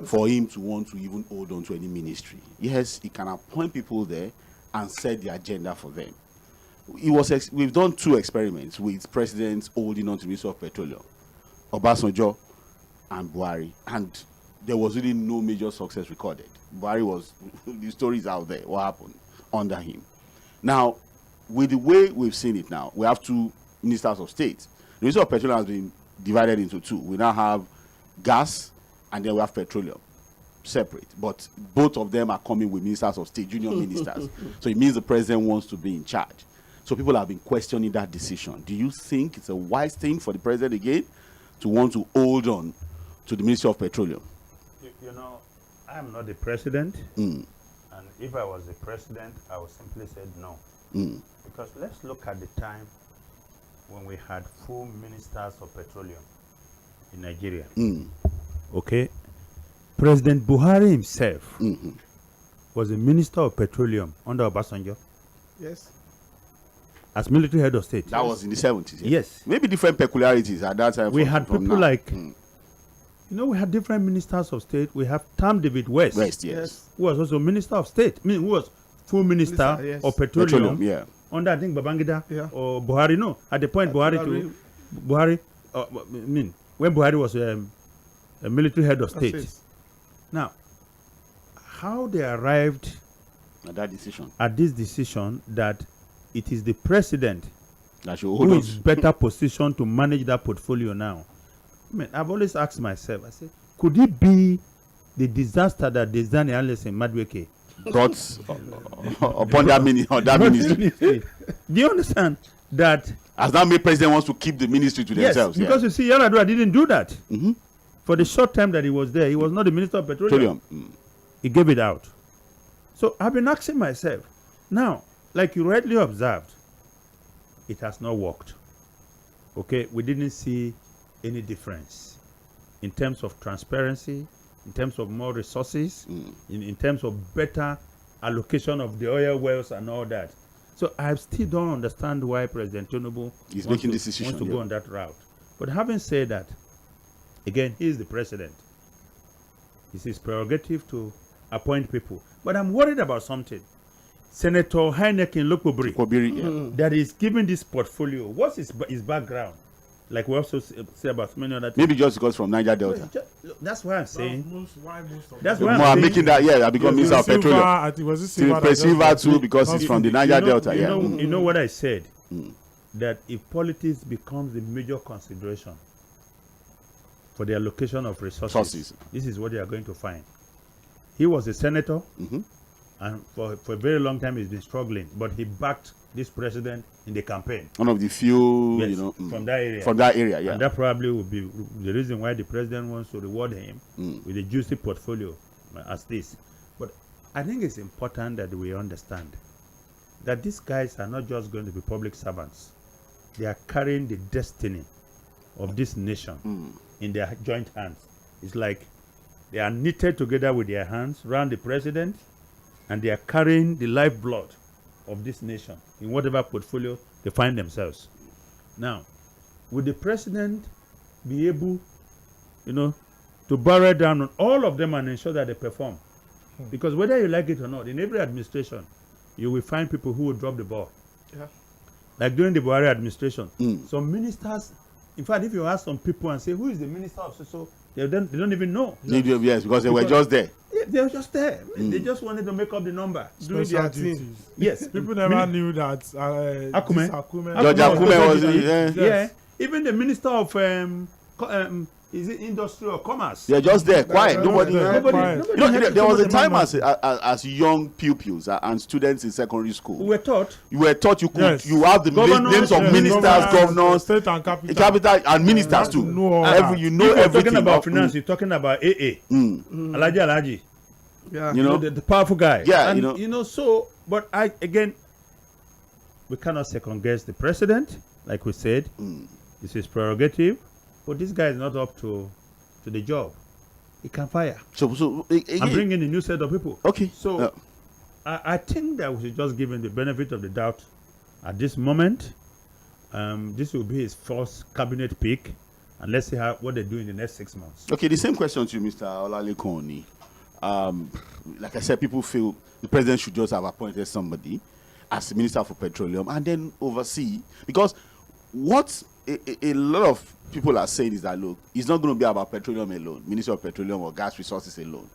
for him to want to even hold on to any ministry. Yes, he can appoint people there and set the agenda for them. We've done two experiments with presidents holding on to the Minister of Petroleum, Obasanjo and Buhari, and there was really no major success recorded. Buhari was, the stories out there, what happened under him. Now, with the way we've seen it now, we have two ministers of state. The Minister of Petroleum has been divided into two. We now have gas, and then we have petroleum, separate. But both of them are coming with ministers of state, junior ministers. So it means the president wants to be in charge. So people have been questioning that decision. Do you think it's a wise thing for the president again to want to hold on to the Ministry of Petroleum? I'm not the president. And if I was the president, I would simply say no. Because let's look at the time when we had full ministers of petroleum in Nigeria. Okay. President Buhari himself was a minister of petroleum under Obasanjo. Yes. As military head of state. That was in the 70s. Yes. Maybe different peculiarities at that time. We had people like, we had different ministers of state. We have Tam David West. Yes. Who was also minister of state. Who was full minister of petroleum. Yeah. Under, I think, Babangida or Buhari. No, at the point Buhari, when Buhari was a military head of state. Now, how they arrived at this decision that it is the president who is better positioned to manage that portfolio now. I've always asked myself, I say, could it be the disaster that Desani Alice in Madweke got upon that ministry? Do you understand that? As that made president wants to keep the ministry to themselves. Yes, because you see, Yar'Adua didn't do that. For the short time that he was there, he was not the minister of petroleum. He gave it out. So I've been asking myself, now, like you rightly observed, it has not worked. Okay, we didn't see any difference in terms of transparency, in terms of more resources, in terms of better allocation of the oil wells and all that. So I still don't understand why President Tinubu wants to go on that route. But having said that, again, he is the president. It's his prerogative to appoint people. But I'm worried about something. Senator Heineken Lokobiri, that is given this portfolio, what's his background? Like we also say about many other things. Maybe just because from Niger Delta. That's why I'm saying. That's why I'm making that. Yeah, I become Minister of Petroleum. I think was Silver too, because it's from the Niger Delta. You know what I said? That if politics becomes the major consideration, for the allocation of resources, this is what they are going to find. He was a senator, and for a very long time he's been struggling, but he backed this president in the campaign. One of the few, Yes, you know, from that area. From that area, yeah. And that probably would be the reason why the president wants to reward him with a juicy portfolio as this. But I think it's important that we understand that these guys are not just going to be public servants. They are carrying the destiny of this nation in their joint hands. It's like they are knitted together with their hands around the president, and they are carrying the lifeblood of this nation in whatever portfolio they find themselves. Now, will the president be able, you know, to barrel down on all of them and ensure that they perform? Because whether you like it or not, in every administration, you will find people who will drop the ball. Yeah. Like during the Buhari administration, some ministers, in fact, if you ask some people and say, who is the minister of so, they don't even know. Yes, because they were just there. Yeah, they were just there. They just wanted to make up the number. Doing Special their duties. thing. Yes. People never knew that Akume. George Akume was, Yeah. Yes. Even the minister of is it industry or commerce? they're just there, quiet. Nobody. Nobody- You know, had there was a to time as young pupils and students in secondary we school, were taught. you were taught you could Yes. you have the Governors, names of yes, ministers, governors, state and capital. capital, and ministers too. know all that. You know If you're everything talking about of- finance, you're talking about AA, Alaji. Yeah. You know, The powerful guy. Yeah, and, you know. So, but we cannot second guess the president, like we said. This is prerogative, but this guy is not up to the job. He can fire so and again, bring in a new set of people. okay. So I think that we should just give him the benefit of the doubt at this moment. This will be his first cabinet pick, and let's see what they do in the next 6 months. Okay, the same question to you, Mr. Olalekoni. Like I said, people feel the president should just have appointed somebody as the Minister for Petroleum and then oversee. Because what a lot of people are saying is that, look, it's not going to be about petroleum alone, Minister of Petroleum or gas resources alone.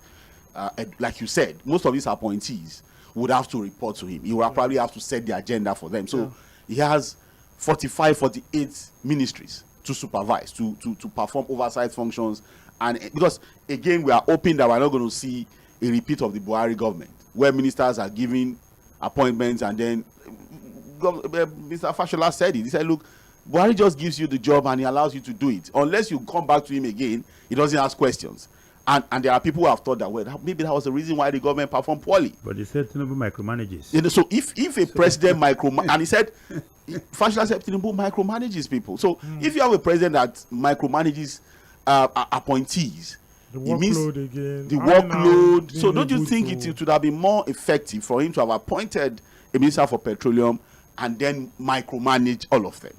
Like you said, most of these appointees would have to report to him. He will probably have to set the agenda for them. So he has 45, 48 ministries to supervise, to perform oversight functions. And because, again, we are hoping that we're not going to see a repeat of the Buhari government, where ministers are giving appointments and then Mr. Fashola said it. He said, look, Buhari just gives you the job and he allows you to do it. Unless you come back to him again, he doesn't ask questions. And there are people who have thought that, well, maybe that was the reason why the government performed poorly. But he said Tinubu micromanages. You know, so if a president and he said, Fashola said Tinubu micromanages people. So if you have a president that micromanages appointees, The it means workload again. the I now workload. So being don't you able think to- it would have been more effective for him to have appointed a minister for petroleum and then micromanage all of them?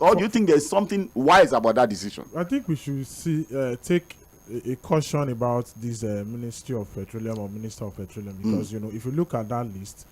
Or do you think there's something wise about that decision? I think we should take a caution about this Ministry of Petroleum or Minister of Petroleum, because you know, if you look at that list,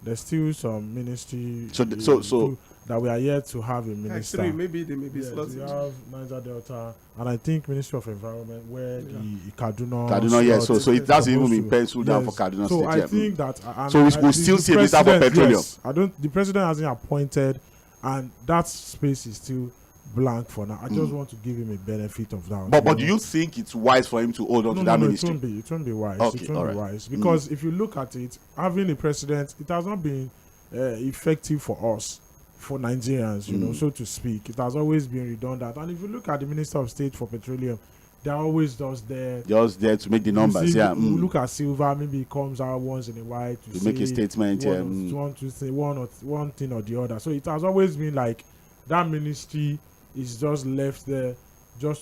there's still some ministry that we are yet to have a minister. Actually, maybe they may be Yes, slotted. we have Niger Delta, and I think Ministry of Environment, where the Kaduna. Yes. slot So that's even supposed been to- penciled down for yes. Kaduna So State. I Yeah. think that. So we will still see a minister for president, petroleum. yes. The president hasn't appointed, and that space is still blank for now. I just want to give him a benefit of that. But do you think it's wise for him to hold on to that ministry? It won't be wise. Okay, It won't all be right. wise because if you look at it, having a president, it has not been effective for us, for Nigerians, you know, so to speak. It has always been redundant. And if you look at the Minister of State for Petroleum, they're always just there to make the numbers. you see, Yeah. you look at Silva, maybe it comes out once in a while to make a say statement. one thing or the other. So it has always been like that ministry is just left there,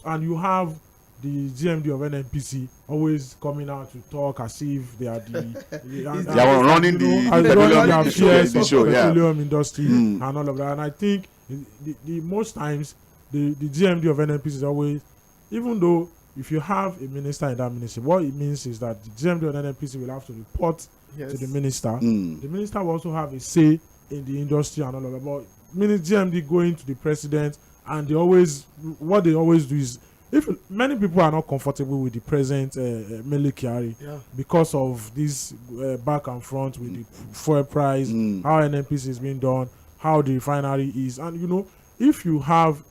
and you have the GMD of NNPC always coming out to talk as if they are They are running the petroleum industry and all of that. And I think the most times the GMD of NNPC is always, even though if you have a minister in that ministry, what it means is that the GMD of NNPC will have to report to the minister. The minister will also have a say in the industry and all of that. But GMD going to the president, and what they always do is, if many people are not comfortable with the present Mele Kyari because of this back and front with the fuel price, how NNPC is being done, how the refinery is, and you know, if you have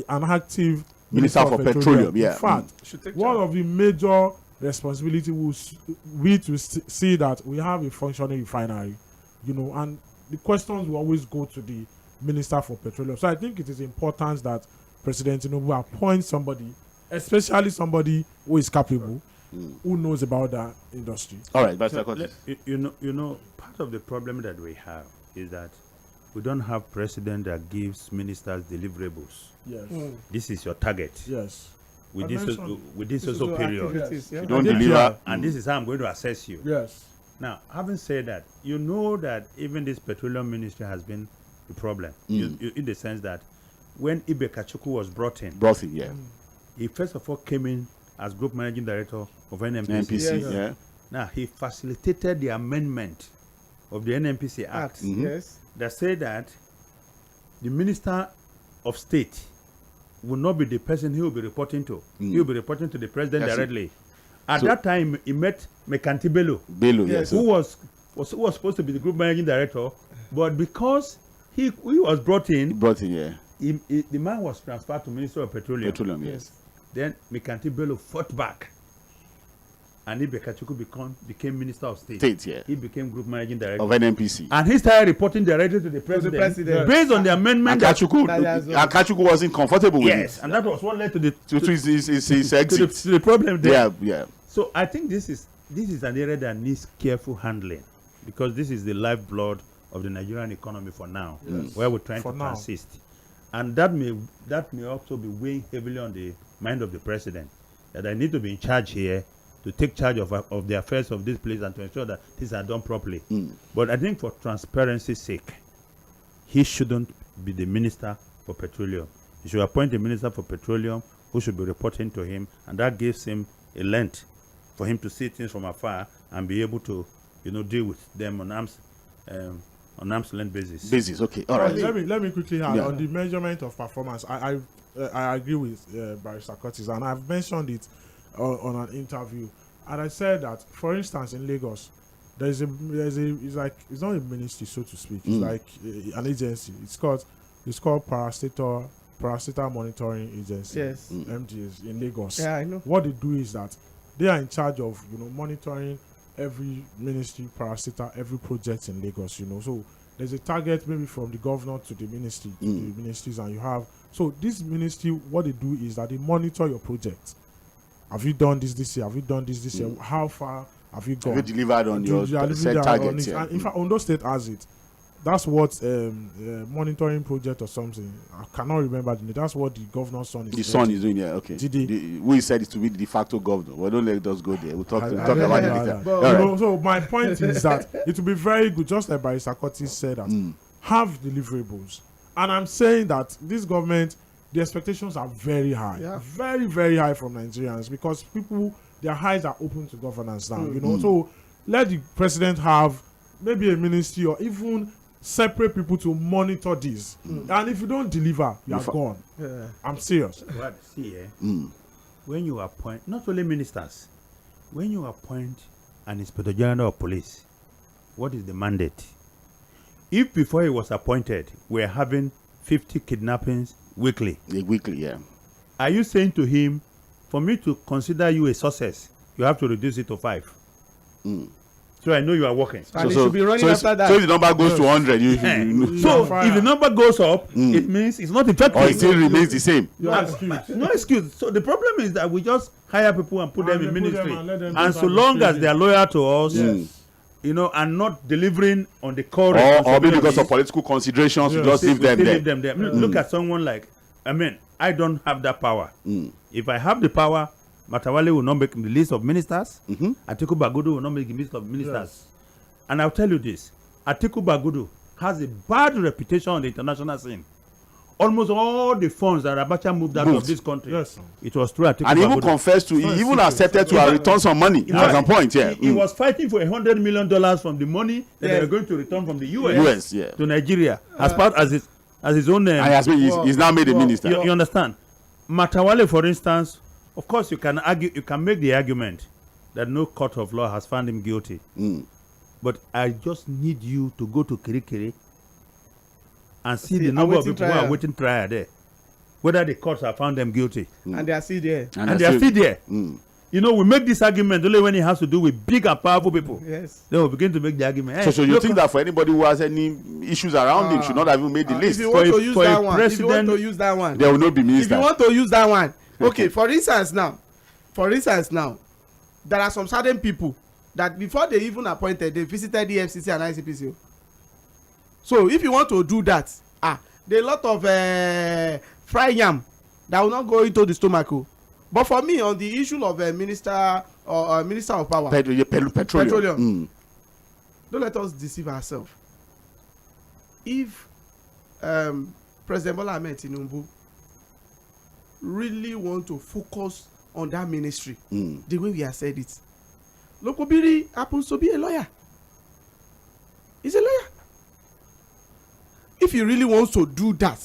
an active Minister for Petroleum. Yeah. In fact, one of the major responsibility will be to see that we have a functioning refinery, and the questions will always go to the Minister for Petroleum. So I think it is important that President Tinubu appoints somebody, especially somebody who is capable, who knows about that industry. All right, but part of the problem that we have is that we don't have president that gives ministers deliverables. Yes. This is your target. Yes. With this also period. Yes. You don't deliver. And this is how I'm going to assess you. Yes. Now, having said that, you know that even this petroleum ministry has been a problem. In the sense that when Ibe Kachuku was brought in, Yeah. he first of all came in as group managing director of NNPC. Yes. Yeah. Now, he facilitated the amendment of the NNPC Act Yes. that said that the Minister of State will not be the person he will be reporting to. He will be reporting to the president directly. At that time, he met Mekanti Bello, yes. who was supposed to be the group managing director, but because he was brought in, the man was transferred to Minister of Petroleum. Yes. Then Mekanti Bello fought back, and Ibe Kachuku became Minister of State. He became group managing director Of NNPC. and he started reporting directly to the president, based on the amendment. And Kachuku wasn't comfortable with it. And that was what led to the his exit. to the problem there. Yeah. So I think this is an area that needs careful handling, because this is the lifeblood of the Nigerian economy for now, where we're trying to persist. And that may also be weighing heavily on the mind of the president, that I need to be in charge here, to take charge of the affairs of this place and to ensure that things are done properly. But I think for transparency's sake, he shouldn't be the Minister for Petroleum. He should appoint a Minister for Petroleum who should be reporting to him, and that gives him a length for him to see things from afar and be able to, deal with them on arm's length basis. Okay. All right. Let me quickly add on the measurement of performance. I agree with Barrister Curtis, and I've mentioned it on an interview, and I said that, for instance, in Lagos, it's not a ministry, so to speak. It's like an agency. It's called Parastatal Monitoring Agency. Yes. MDAs in Lagos. Yeah, I know. What they do is that they are in charge of monitoring every ministry, parastatal, every project in Lagos. So there's a target maybe from the governor to the ministry, to the ministries, and you have. So this ministry, what they do is that they monitor your project. Have you done this year? Have you done this year? How far have you gone? Have you delivered on your set targets? And in fact, Ondo State has it. That's what monitoring project or something. I cannot remember the name. That's what the governor's son is. The son is doing, okay. We said it to be the de facto governor. Well, don't let us go there. We'll talk about it later. So my point is that it will be very good, just like Barrister Curtis said, that have deliverables. And I'm saying that this government, the expectations are very high, very, very high from Nigerians, because people, their eyes are open to governance now. So let the president have maybe a ministry or even separate people to monitor this. And if you don't deliver, you are gone. I'm serious. Well, see, when you appoint, not only ministers, when you appoint an Inspector General of Police, what is the mandate? If before he was appointed, we're having 50 kidnappings weekly. Are you saying to him, for me to consider you a success, you have to reduce it to 5? So I know you are working. And should be running after that. So if the number goes to 100, so if the number goes up, it means it's not effective. Or it still remains the same. No excuse. So the problem is that we just hire people and put them in ministry. And so long as they are loyal to us, and not delivering on the core, or maybe because of political considerations, you just leave them there. Look at someone like, I don't have that power. If I have the power, Matawale will not make the list of ministers. Atiku Bagudu will not make the list of ministers. And I'll tell you this. Atiku Bagudu has a bad reputation on the international scene. Almost all the funds that Abacha moved out of this country, it was through Atiku Bagudu. And he even confessed to, he even accepted to return some money at some point. He was fighting for $100 million from the money that they were going to return from the US to Nigeria as part as his own. And he's now made a minister. You understand? Matawale, for instance, of course, you can make the argument that no court of law has found him guilty. But I just need you to go to Kirikiri and see the number of people who are waiting trial there. whether the courts have found them guilty. And they are still there. And they are still there. You know, we make this argument only when it has to do with big and powerful people. Yes. Then we begin to make the argument. Hey, So you think that for anybody who has any issues around him should not have even made the list? If you want to use that one, there will not be minister. If you want to use that one, okay. For instance, now, there are some certain people that before they even appointed, they visited the FCC and ICPC. So if you want to do that, there are a lot of fry yam that will not go into the stomach. But for me, on the issue of minister or minister of power, petroleum, don't let us deceive ourselves. If President Bola Ahmed Tinubu really want to focus on that ministry, the way we have said it, Lokobiri happens to be a lawyer. He's a lawyer. If he really wants to do that,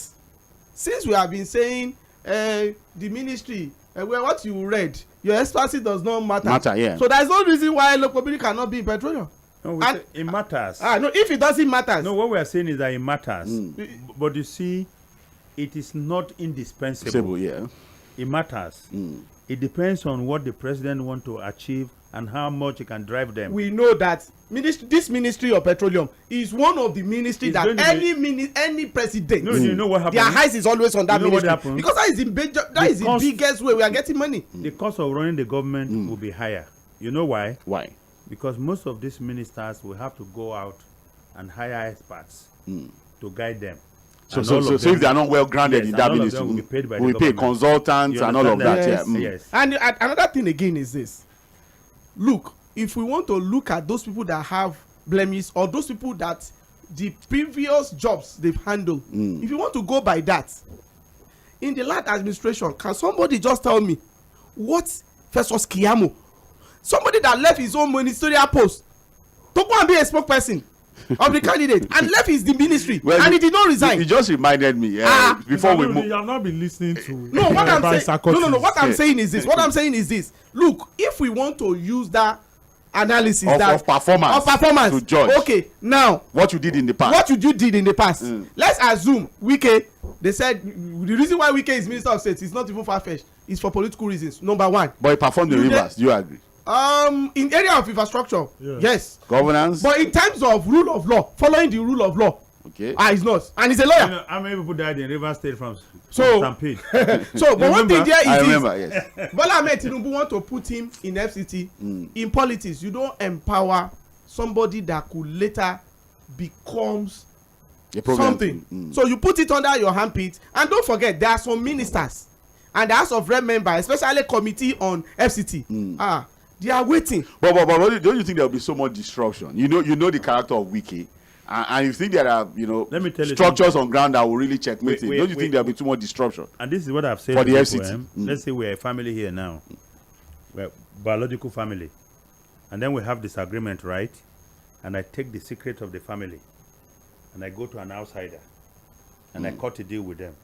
since we have been saying the ministry, well, what you read, your expertise does not matter. Yeah. So there's no reason why Lokobiri cannot be in petroleum. No, it matters. No, if it doesn't matter. No, what we are saying is that it matters. But you see, it is not indispensable. Yeah. It matters. It depends on what the president wants to achieve and how much he can drive them. We know that this ministry of petroleum is one of the ministries that any president, you know what happens? Their eyes is always on that ministry. What happens? Because that is the biggest way we are getting money. The cost of running the government will be higher. You know why? Why? Because most of these ministers will have to go out and hire experts to guide them. So if they are not well grounded in that ministry, we pay consultants and all of that. Yes. And another thing again is this. Look, if we want to look at those people that have blemishes or those people that the previous jobs they've handled, if you want to go by that, in the last administration, can somebody just tell me what Festus Keyamo, somebody that left his own ministerial post to go and be a spokesperson of the candidate and left his the ministry and he did not resign. You just reminded me before we move. You have not been listening to. No, what I'm saying. No. What I'm saying is this. What I'm saying is this. Look, if we want to use that analysis of performance to judge. Okay, now what you did in the past. Let's assume Wike. They said the reason why Wike is Minister of State is not even far-fetched. It's for political reasons. Number one. But he performed the reverse. Do you agree? In area of infrastructure, yes. Governance. But in terms of rule of law, following the rule of law, it's not. And he's a lawyer. You know, how many people died in Rivers State from Stampede? But one thing there is, I remember, yes. Bola Ahmed Tinubu want to put him in FCT. In politics, you don't empower somebody that could later becomes something. So you put it under your handpiece, and don't forget there are some ministers and the House of Rep member, especially committee on FCT. They are waiting. But don't you think there will be so much disruption? You know the character of Wiki, and you think there are structures on ground that will really checkmate it. Don't you think there will be too much disruption? And this is what I've said for the FCT. Let's say we're a family here now, we're a biological family, and then we have disagreement, right? And I take the secret of the family, and I go to an outsider, and I cut a deal with them.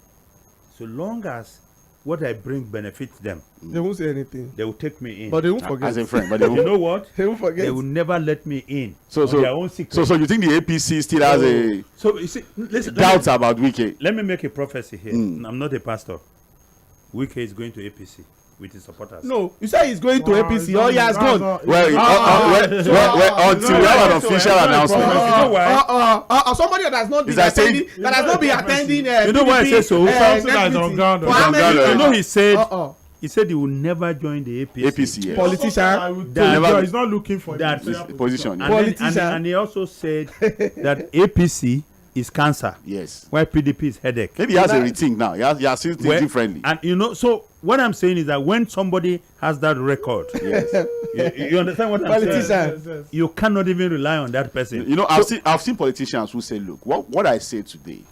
So long as what I bring benefits them, they won't say anything. They will take me in, but they won't forget. As a friend, but they you know what? They won't forget. They will never let me in. So their own secret. So you think the APC still has a you see, listen, doubts about Wike? Let me make a prophecy here. I'm not a pastor. Wike is going to APC with his supporters. No, you say he's going to APC. He has gone. Until we have an official announcement. You know why? Somebody that has not been attending. That has not been attending. You know why I say so? Something that is on ground. You know he said. He said he will never join the APC. Yes. Politician. He's not looking for that position. And he also said that APC is cancer. Yes. Why PDP is headache. Maybe he has a rethink now. He has seen things differently. And you know, so what I'm saying is that when somebody has that record, yes. you understand what I'm saying? Yes. You cannot even rely on that person. You know, I've seen politicians who say, look, what I say today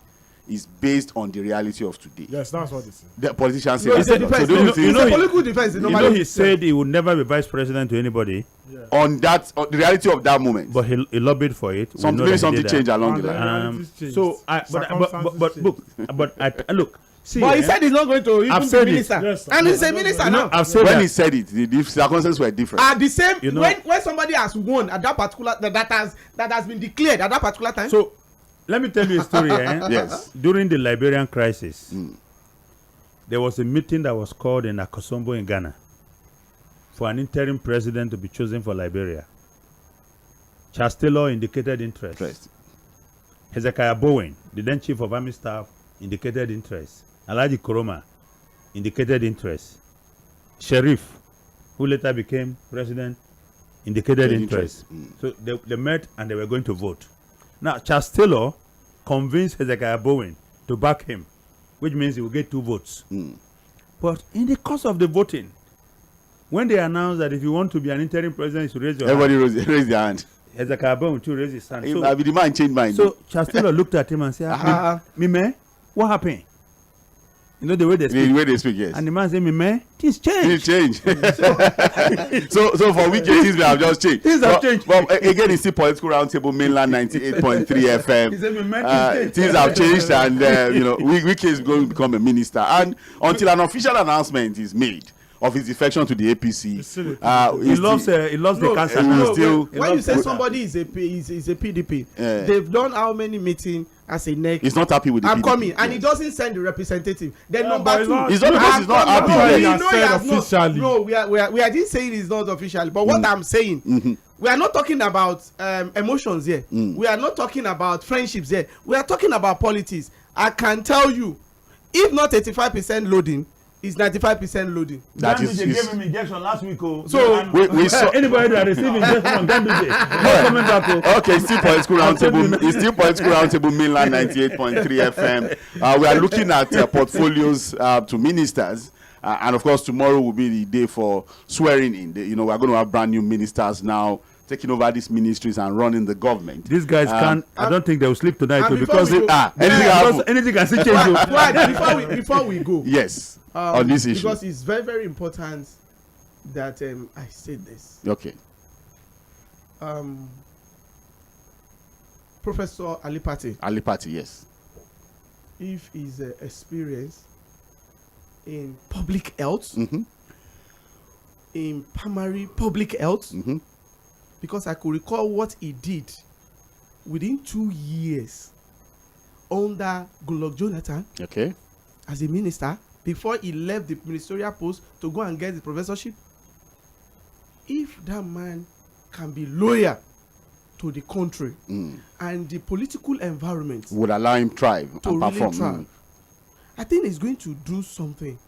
is based on the reality of today. Yes, that's what they say. The politicians say. Political defense. He said he would never be vice president to anybody. Yeah. On the reality of that moment. But he lobbied for it. Something changed along the line. But look. See, but he said he's not going to even be minister. Yes, and he's a minister now. When he said it, the circumstances were different. At the same, when somebody has won at that particular that has been declared at that particular time. So let me tell you a story. Yes. During the Liberian crisis, there was a meeting that was called in Akosombo in Ghana for an interim president to be chosen for Liberia. Charles Taylor indicated interest. Hezekiah Bowen, the then chief of army staff, indicated interest. Alhaji Koroma indicated interest. Sheriff, who later became president, indicated interest. So they met and they were going to vote. Now, Charles Taylor convinced Hezekiah Bowen to back him, which means he will get 2 votes. But in the course of the voting, when they announced that if you want to be an interim president, you should raise your hand. Everybody raised their hand. Hezekiah Bowen too raised his hand. So, the man changed mind. So Charles Taylor looked at him and said, "Me, what happened?" You know the way they speak. The way they speak, yes. And the man said, "Me, things change." Things change. so for which things we have just changed. Things have changed. But again, it's still Political Roundtable Mainland 98.3 FM. He said, things have changed, and Wike is going to become a minister. And until an official announcement is made of his defection to the APC, he loves the cancer. When you say somebody is a PDP, they've done how many meetings as a neck? He's not happy with the PDP. I'm coming, and he doesn't send the representative. Then number 2, it's not because he's not happy. No, we are just saying it's not official. But what I'm saying, we are not talking about emotions here. We are not talking about friendships here. We are talking about politics. I can tell you, if not 85% loading, is 95% loading. That is. They gave him injection last week. So we saw anybody that received injection from Ganduje. Okay, still Political Roundtable. It's still Political Roundtable Mainland 98.3 FM. We are looking at portfolios to ministers, and of course tomorrow will be the day for swearing in. We are going to have brand new ministers now taking over these ministries and running the government. These guys can't. I don't think they will sleep tonight because anything can still change. Before we go, yes. On this issue, because it's very, very important that I said this. Okay. Professor Alipati, yes. If his experience in public health, in primary public health, because I could recall what he did within 2 years under Goodluck Jonathan, okay, as a minister, before he left the ministerial post to go and get the professorship. If that man can be loyal to the country and the political environment would allow him thrive and really perform, thrive, I think he's going to do something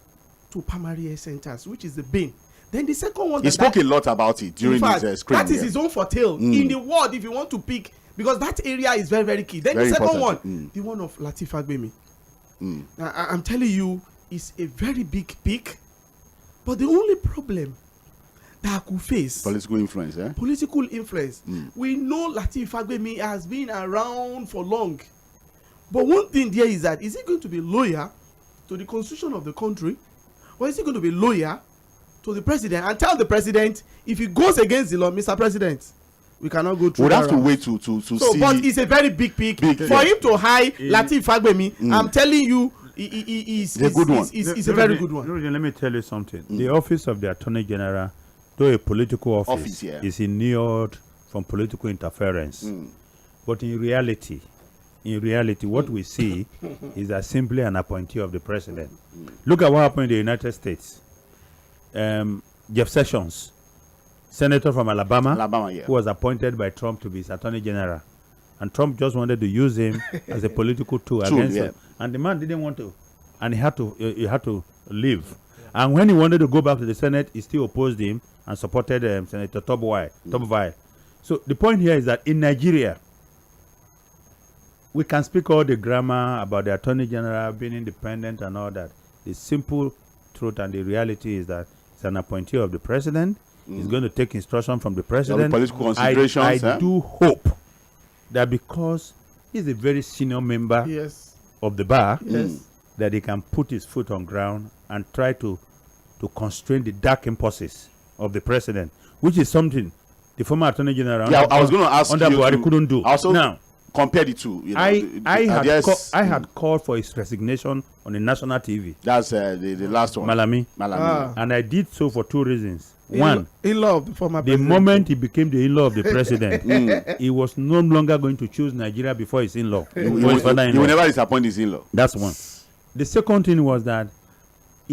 to primary health centers, which is the bane. Then the second one, he spoke a lot about it during his screening. That is his own forte in the world, if you want to pick, because that area is very, very key. Then very the second one, the one of Lateef Fagbemi. I'm telling you, it's a very big pick, but the only problem that I could face, political influence. Political influence. We know Lateef Fagbemi has been around for long, but one thing there is that, is he going to be loyal to the constitution of the country, or is he going to be loyal to the president and tell the president, if he goes against the law, Mr. President, we cannot go through. We'd have to wait to see. But it's a very big pick for him to hire Lateef Fagbemi. I'm telling you, it's a good one. It's a very good one. Let me tell you something. The office of the Attorney General, though a political office is inured from political interference, but in reality, what we see is that simply an appointee of the president. Look at what happened in the United States. Jeff Sessions, senator from Alabama, who was appointed by Trump to be his Attorney General, and Trump just wanted to use him as a political tool against him, and the man didn't want to, and he had to leave. And when he wanted to go back to the Senate, he still opposed him and supported Senator Topvile. So the point here is that in Nigeria, we can speak all the grammar about the Attorney General being independent and all that. The simple truth and the reality is that it's an appointee of the president. He's going to take instruction from the president. Political considerations. I do hope that because he's a very senior member of the bar, that he can put his foot on ground and try to constrain the dark impulses of the president, which is something the former Attorney General I was going to ask under Buhari couldn't do. Also, now, compare the two. I had called for his resignation on the national TV. That's the last one. Malami. And I did so for 2 reasons. One, in-law of the former the president. moment he became the in-law of the president, he was no longer going to choose Nigeria before his in-law. He will never disappoint his in-law. That's one. The second thing was that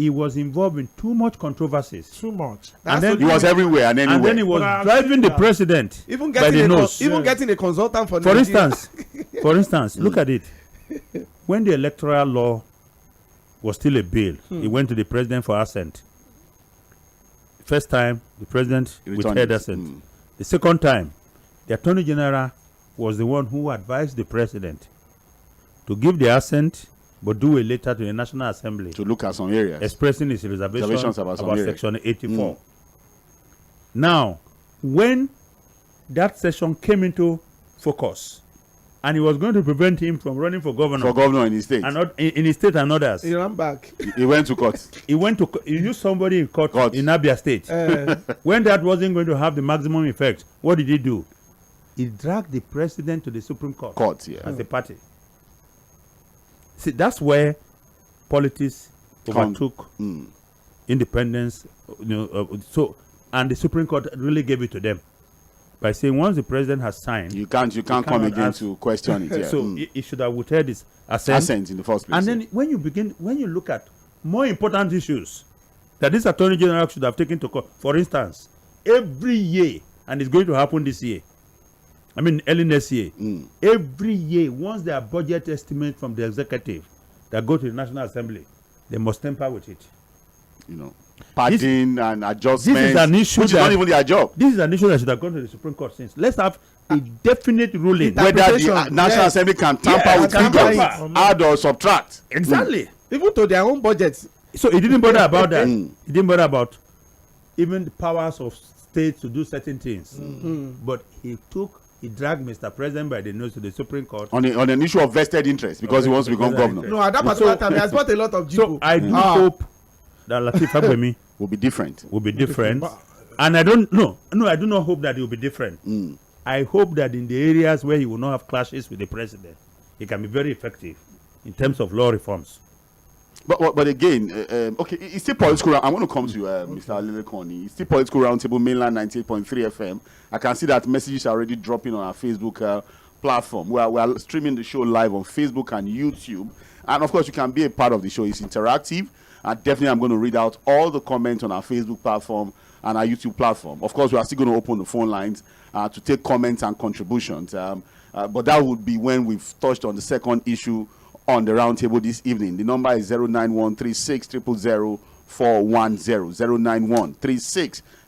he was involved in too much controversies. Too much. And then He was everywhere and anywhere. And then he was driving the president Even by the getting nose. getting a consultant for For Nigeria. instance, look at it. When the electoral law was still a bill, he went to the president for assent. First time, the president withheld assent. The second time, the attorney general was the one who advised the president to give the assent, but do a letter to the National Assembly to look at some areas, expressing his reservations about Section 84. Now, when that session came into focus, and it was going to prevent him from running for governor, in his state, and not in his state and others, He ran back. he went to court. he used somebody in court in Abia State. When that wasn't going to have the maximum effect, what did he do? He dragged the president to the Supreme Court, as a party. See, that's where politics overtook independence. And the Supreme Court really gave it to them by saying once the president has signed, you can't come again to question it. So he should have withheld his assent in the first place. And then when you look at more important issues that this attorney general should have taken to court, for instance, every year, and it's going to happen this year, I mean early next year, every year, once there are budget estimates from the executive that go to the National Assembly, they must tamper with it. Padding and adjustments. This is an issue which is not even their job. This is an issue that should have gone to the Supreme Court since. Let's have a definite ruling whether the National Assembly can tamper with figures, add or subtract. Exactly. Even to their own budgets. So he didn't bother about that. He didn't bother about even the powers of states to do certain things. But he dragged Mr. President by the nose to the Supreme Court on an issue of vested interest because he wants to become governor. No, at that particular time, he has bought a lot of people. So I do hope that Lateef Fagbemi will be different. And I do not hope that it will be different. I hope that in the areas where he will not have clashes with the president, he can be very effective in terms of law reforms. But again, okay, it's still political. I'm going to come to Mr. Alele. It's still political roundtable, mainland 98.3 FM. I can see that messages are already dropping on our Facebook platform. We are streaming the show live on Facebook and YouTube. And of course, you can be a part of the show. It's interactive. And definitely, I'm going to read out all the comments on our Facebook platform and our YouTube platform. Of course, we are still going to open the phone lines to take comments and contributions. But that would be when we've touched on the second issue on the roundtable this evening. The number is 09136000410.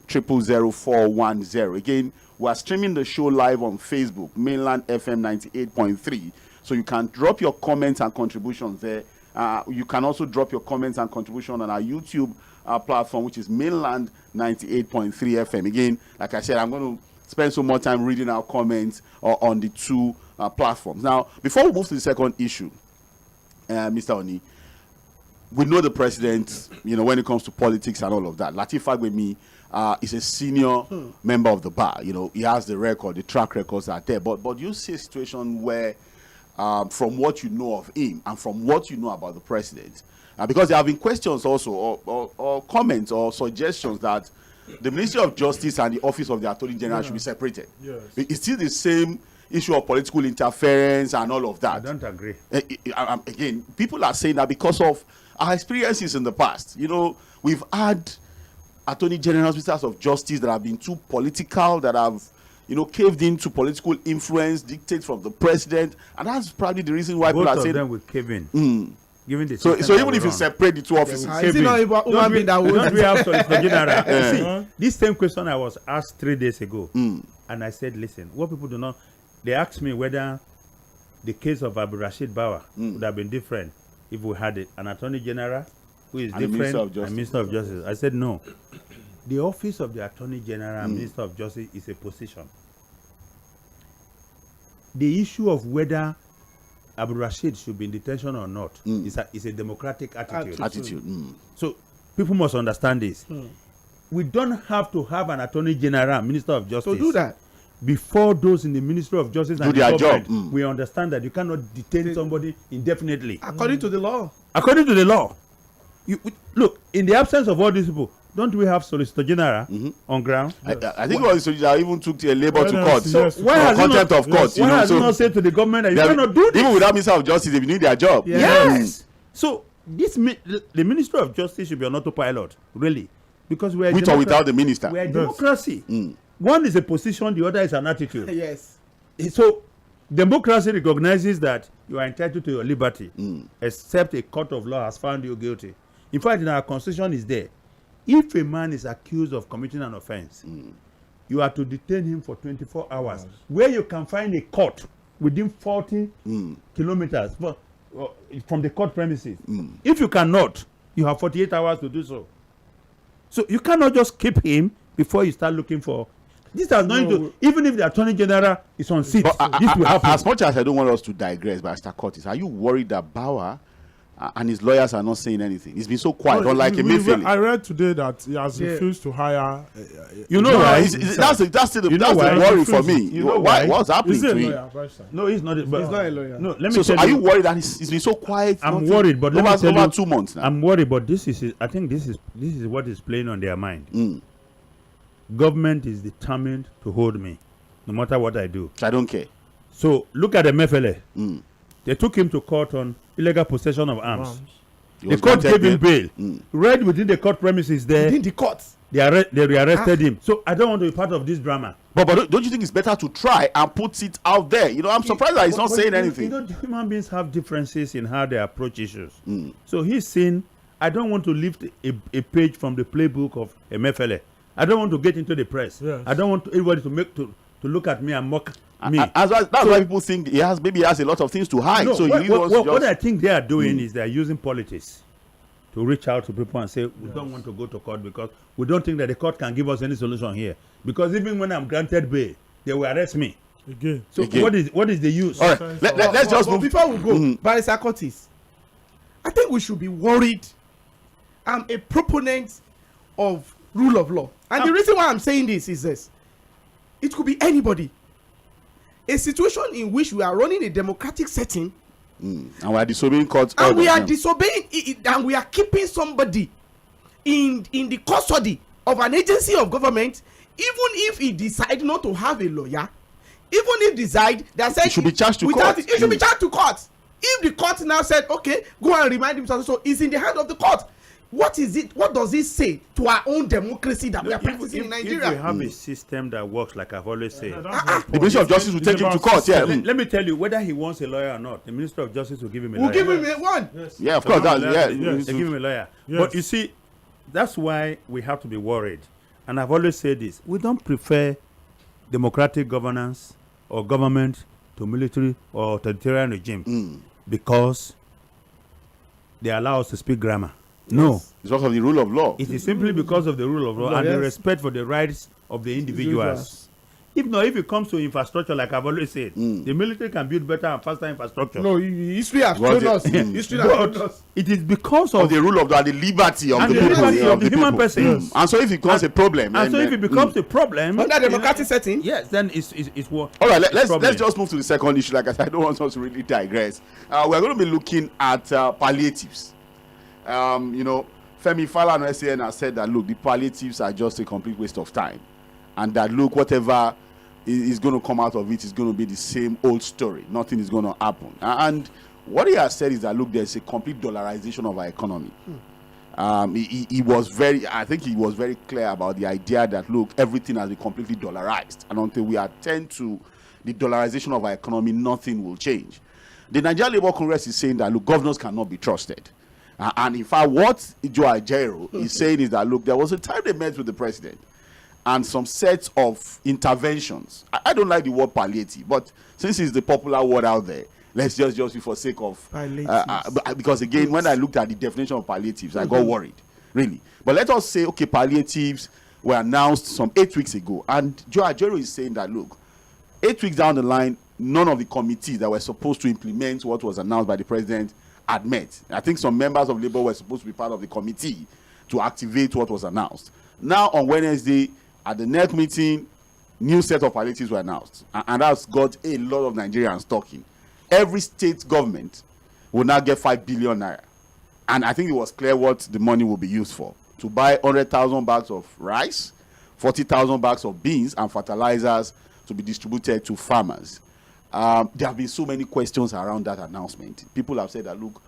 09136000410. Again, we are streaming the show live on Facebook, Mainland FM 98.3. So you can drop your comments and contributions there. You can also drop your comments and contribution on our YouTube platform, which is Mainland 98.3 FM. Again, like I said, I'm going to spend some more time reading our comments on the two platforms. Now, before we move to the second issue, Mr. Oni, we know the president, when it comes to politics and all of that. Lateef Fagbemi is a senior member of the bar. He has the record, the track records are there. But you see a situation where, from what you know of him and from what you know about the president, because there have been questions also or comments or suggestions that the Ministry of Justice and the Office of the Attorney General should be separated. Yes. It's still the same issue of political interference and all of that. I don't agree. Again, people are saying that because of our experiences in the past. We've had attorney generals, ministers of justice that have been too political, that have, caved into political influence, dictated from the president, and that's probably the reason why people are saying. Both of them will cave in. Given the so even if you separate the two offices, is it not human being that will? Don't we have Solicitor General? See, this same question I was asked 3 days ago, and I said, listen, what people do not. They asked me whether the case of Abu Rashid Bawa would have been different if we had an attorney general who is different and Minister of Justice. I said no. The office of the attorney general and Minister of Justice is a position. The issue of whether Abu Rashid should be in detention or not is a democratic attitude. So people must understand this. We don't have to have an attorney general, Minister of Justice. So do that. Before those in the Ministry of Justice do and their the government, job. We understand that you cannot detain somebody indefinitely. According to the law. According to the law. Look, in the absence of all these people, don't we have Solicitor General on ground? I think Solicitor General even took a labor to court. So why has contempt of court? Why has he not said to the government that you cannot do this? Even without Minister of Justice, they be doing their job. Yes. So the Ministry of Justice should be on autopilot, really, because we are with or without the minister. We are democracy. One is a position, the other is an attitude. Yes. So democracy recognizes that you are entitled to your liberty, except a court of law has found you guilty. In fact, in our constitution is there. If a man is accused of committing an offense, you are to detain him for 24 hours, where you can find a court within 40 kilometers from the court premises. If you cannot, you have 48 hours to do so. So you cannot just keep him before you start looking for. This has nothing to, even if the Attorney General is on seat, this will happen. As much as I don't want us to digress, Mr. Curtis, are you worried that Bauer and his lawyers are not saying anything? He's been so quiet, unlike Emefiele. I read today that he has refused to hire. You know why? That's the worry for me. You know why? What's happening to him? No, he's not. But He's not a lawyer. No, let me So tell are you worried that he's been so quiet? I'm worried, but let me tell over you, 2 months now. I'm worried, but I think this is what is playing on their mind. Government is determined to hold me, no matter what I do. I don't care. So look at Emefiele. They took him to court on illegal possession of arms. The court gave him bail. Right within the court premises there. Within the court. They arrested him. So I don't want to be part of this drama. But don't you think it's better to try and put it out there? You know, I'm surprised that he's not saying anything. You know, human beings have differences in how they approach issues. So he's saying, I don't want to lift a page from the playbook of Emefiele. I don't want to get into the press. Yes. I don't want everybody to look at me and mock me. That's why people think he has a lot of things to hide. No, so what I think they are doing is they are using politics to reach out to people and say, we don't want to go to court because we don't think that the court can give us any solution here. Because even when I'm granted bail, they will arrest me. Again. So what is the use? All right, let's just move. Before we go, Barrister Curtis, I think we should be worried. I'm a proponent of rule of law. And the reason why I'm saying this is this. It could be anybody. A situation in which we are running a democratic setting. And we are disobeying courts. And we are disobeying it, and we are keeping somebody in the custody of an agency of government, even if he decide not to have a lawyer, even if decide that said he should be charged to court. He should be charged to court. If the court now said, okay, go and remind him, so it's in the hand of the court. What is it? What does it say to our own democracy that we are practicing in Nigeria? If we have a system that works, like I've always said, the Ministry of Justice will take him to court. Yeah. Let me tell you, whether he wants a lawyer or not, the Minister of Justice will give him a lawyer. We'll give him one. Yes. Yeah, of course. They give him a lawyer. Yes. But you see, that's why we have to be worried. And I've always said this: we don't prefer democratic governance or government to military or authoritarian regime because they allow us to speak grammar. No. It's because of the rule of law. It is simply because of the rule of law and the respect for the rights of the individuals. If it comes to infrastructure, like I've always said, the military can build better and faster infrastructure. No, history has shown us. History has shown us. It is because of the rule of law and the liberty of and the liberty people, of the human person. Yes. And so if it becomes a problem, and so if it becomes a problem under democratic setting, yes, then it's what. All right, let's just move to the second issue. Like I said, I don't want us to really digress. We're going to be looking at palliatives. Femi, Falana, and SAN has said that, look, the palliatives are just a complete waste of time. And that, look, whatever is going to come out of it is going to be the same old story. Nothing is going to happen. And what he has said is that, look, there's a complete dollarization of our economy. He was very clear about the idea that, look, everything has been completely dollarized. And until we attend to the dollarization of our economy, nothing will change. The Nigerian Labour Congress is saying that, look, governors cannot be trusted. And in fact, what Joe Ajero is saying is that, look, there was a time they met with the president and some sets of interventions. I don't like the word palliative, but since it's the popular word out there, let's just be for sake of because again, when I looked at the definition of palliatives, I got worried, really. But let us say, okay, palliatives were announced some 8 weeks ago, and Joe Ajero is saying that, look, 8 weeks down the line, none of the committees that were supposed to implement what was announced by the president had met. I think some members of Labour were supposed to be part of the committee to activate what was announced. Now on Wednesday, at the NEC meeting, new set of palliatives were announced, and that's got a lot of Nigerians talking. Every state government will now get 5 billion naira, and I think it was clear what the money will be used for: to buy 100,000 bags of rice, 40,000 bags of beans, and fertilizers to be distributed to farmers. There have been so many questions around that announcement. People have said that, look,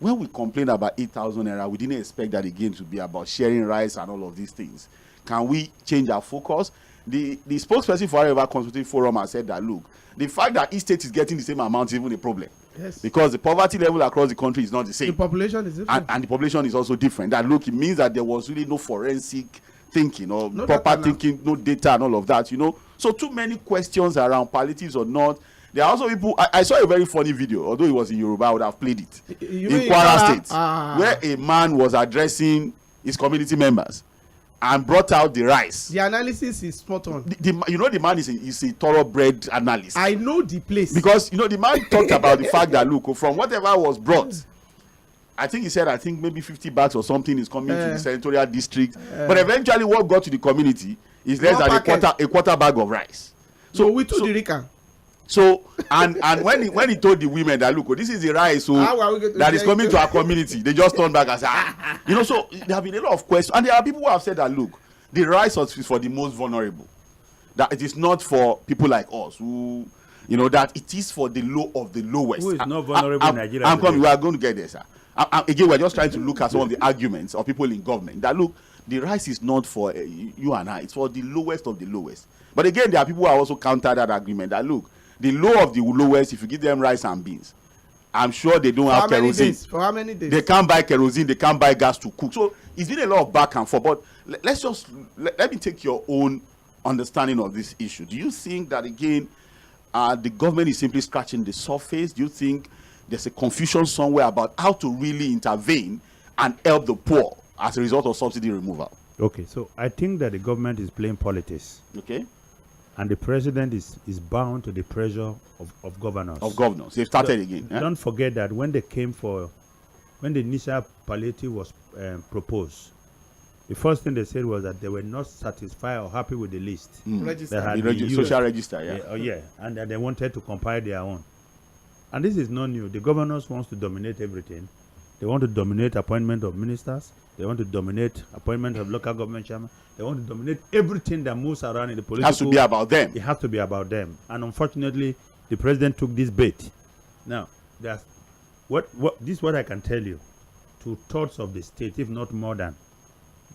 when we complain about 8,000 naira, we didn't expect that again to be about sharing rice and all of these things. Can we change our focus? The spokesperson for Arewa Consultative Forum has said that, look, the fact that each state is getting the same amount is even a problem. Yes. Because the poverty level across the country is not the same. The population is different. And the population is also different. That, look, it means that there was really no forensic thinking or No proper data thinking, no data and all of that, you know. So too many questions around palliatives or not. There are also people, I saw a very funny video, although it was in Yoruba, I would have played it. In Kwara State, where a man was addressing his community members and brought out the rice. The analysis is spot on. You know, the man is a thoroughbred analyst. I know the place. Because, you know, the man talked about the fact that, look, from whatever was brought, I think he said, maybe 50 bags or something is coming to the senatorial district. But eventually what got to the community is less than a quarter bag of rice. So we took the Rican. So, and when he told the women that, look, this is the rice that is coming to our community, they just turned back and said, you know, so there have been a lot of questions. And there are people who have said that, look, the rice is for the most vulnerable. That it is not for people like us who, you know, that it is for the low of the lowest. Who is not vulnerable in Nigeria? I'm coming, we are going to get there, sir. Again, we're just trying to look at some of the arguments of people in government that, look, the rice is not for you and I, it's for the lowest of the lowest. But again, there are people who are also counter that argument that, look, the low of the lowest, if you give them rice and beans, I'm sure they don't have kerosene. For how many days? They can't buy kerosene, they can't buy gas to cook. So it's been a lot of back and forth. But let me take your own understanding of this issue. Do you think that, again, the government is simply scratching the surface? Do you think there's a confusion somewhere about how to really intervene and help the poor as a result of subsidy removal? Okay, so I think that the government is playing politics. Okay. And the president is bound to the pressure of governors. Of governors. They've started again. Don't forget that when they came when the initial palliative was proposed, the first thing they said was that they were not satisfied or happy with the list. Register. Social register, yeah. And that they wanted to compile their own. And this is not new. The governors want to dominate everything. They want to dominate appointment of ministers. They want to dominate appointment of local government chairman. They want to dominate everything that moves around in the political. It has to be about them. It has to be about them. And unfortunately, the president took this bait. Now, this is what I can tell you. 2/3 of the state, if not more than,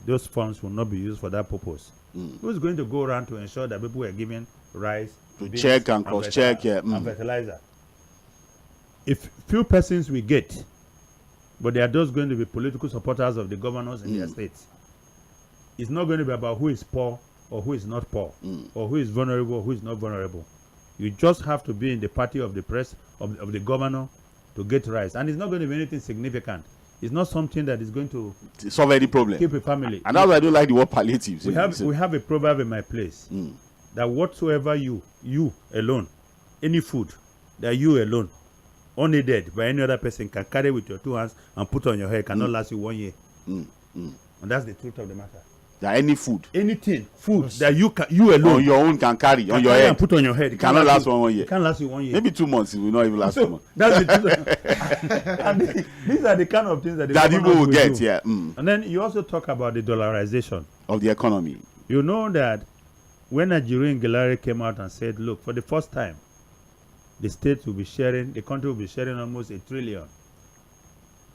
those funds will not be used for that purpose. Who's going to go around to ensure that people are given rice, to check and cross-check, and fertilizer? If few persons we get, but they are just going to be political supporters of the governors in their states. It's not going to be about who is poor or who is not poor, or who is vulnerable or who is not vulnerable. You just have to be in the party of the press, of the governor, to get rice. And it's not going to be anything significant. It's not something that is going to solve any problem. Keep a family. And that's why I don't like the word palliatives. We have a proverb in my place that whatsoever you alone, any food that you alone, unaided by any other person, can carry with your 2 hands and put on your head cannot last you 1 year. And that's the truth of the matter. That any food, food that you alone on your own can carry on your head and put on your head, it cannot last 1 year. It can't last you 1 year. Maybe 2 months. It will not even last 2 months. That's the truth. And these are the kind of things that people will get. Do. Yeah. And then you also talk about the dollarization of the economy. You know that when Nigerian Gallery came out and said, look, for the first time, the country will be sharing almost $1 trillion.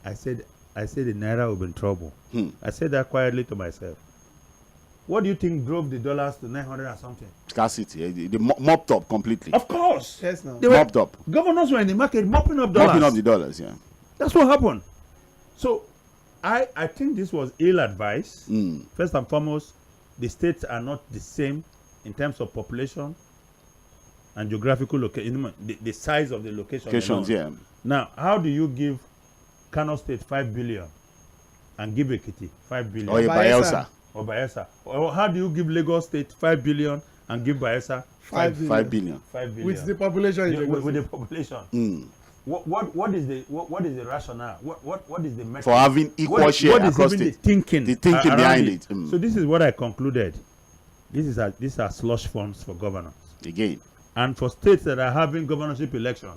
I said the naira will be in trouble. I said that quietly to myself. What do you think drove the dollars to 900 or something? Scarcity. They mopped up completely. Of course. Yes, no. They mopped up. Governors were in the market mopping up dollars. Mopping up the dollars, yeah. That's what happened. So I think this was ill advice. First and foremost, the states are not the same in terms of population and geographical location, the size of the locations. Yeah. Now, how do you give Kano State 5 billion and give Ekiti 5 billion? Or Bayelsa. Or how do you give Lagos State 5 billion and give Bayelsa 5 billion? 5 billion. With the population. With the population. What is the rationale? What is the method? For having equal share across the thinking behind it. So this is what I concluded. These are slush funds for governors. Again. And for states that are having governorship election,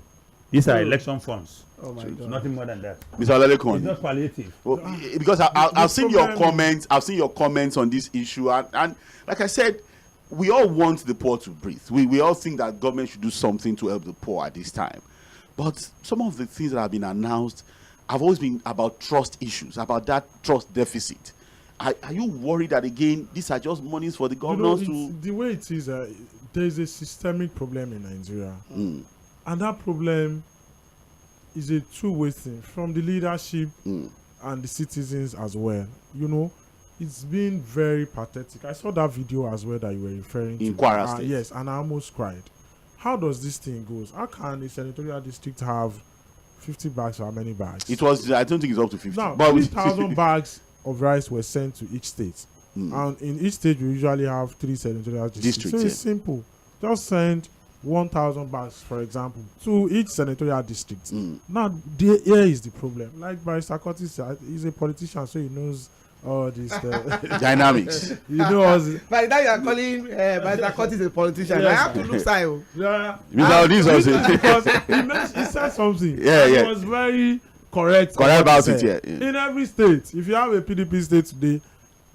these are election funds. Oh my God. Nothing more than that. Mr. Olelekun. It's not palliative. Well, because I've seen your comments. I've seen your comments on this issue, and like I said, we all want the poor to breathe. We all think that government should do something to help the poor at this time. But some of the things that have been announced have always been about trust issues, about that trust deficit. Are you worried that again these are just monies for the governors to? The way it is, there is a systemic problem in Nigeria, and that problem is a two-way thing from the leadership and the citizens as well. It's been very pathetic. I saw that video as well that you were referring to. In Kwara State. Yes, and I almost cried. How does this thing go? How can the senatorial district have 50 bags or how many bags? It was, I don't think it's up to 50. Now, but 3,000 bags of rice were sent to each state. And in each state, we usually have 3 senatorial districts. So it's simple. Just send 1,000 bags, for example, to each senatorial district. Now, here is the problem. Like Barrister Curtis said, he's a politician, so he knows all these dynamics. By the time you are calling Barrister Curtis a politician, I have to look style. Yeah. Because he said something. Yeah. It was very correct about it. Yeah. In every state, if you have a PDP state today,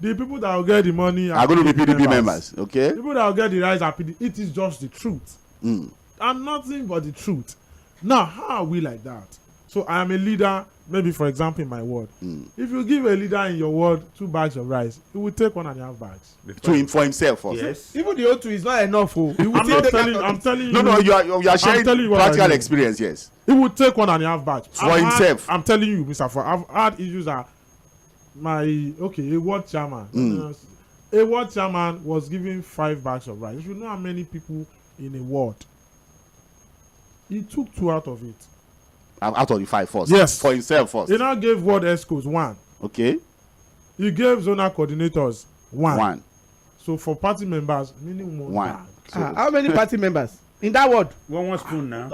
the people that will get the money are going to be PDP members. Okay. People that will get the rights are PDP. It is just the truth. And nothing but the truth. Now, how are we like that? So I am a leader, maybe for example in my ward. If you give a leader in your ward 2 bags of rice, he will take 1.5 bags. To him for himself first. Yes. Even the O2 is not enough. I'm telling you. No, you are sharing practical experience, yes. He will take 1.5 bags. For himself. I'm telling you, Mr. Fuhad, I've had issues that a ward chairman. A ward chairman was given 5 bags of rice. You should know how many people in a ward. He took 2 out of it. Out of the 5 first? Yes. For himself first? He now gave ward escorts 1. Okay. He gave zonal coordinators 1. 1. So for party members, minimum 1 bag. So how many party members in that ward? One spoon now.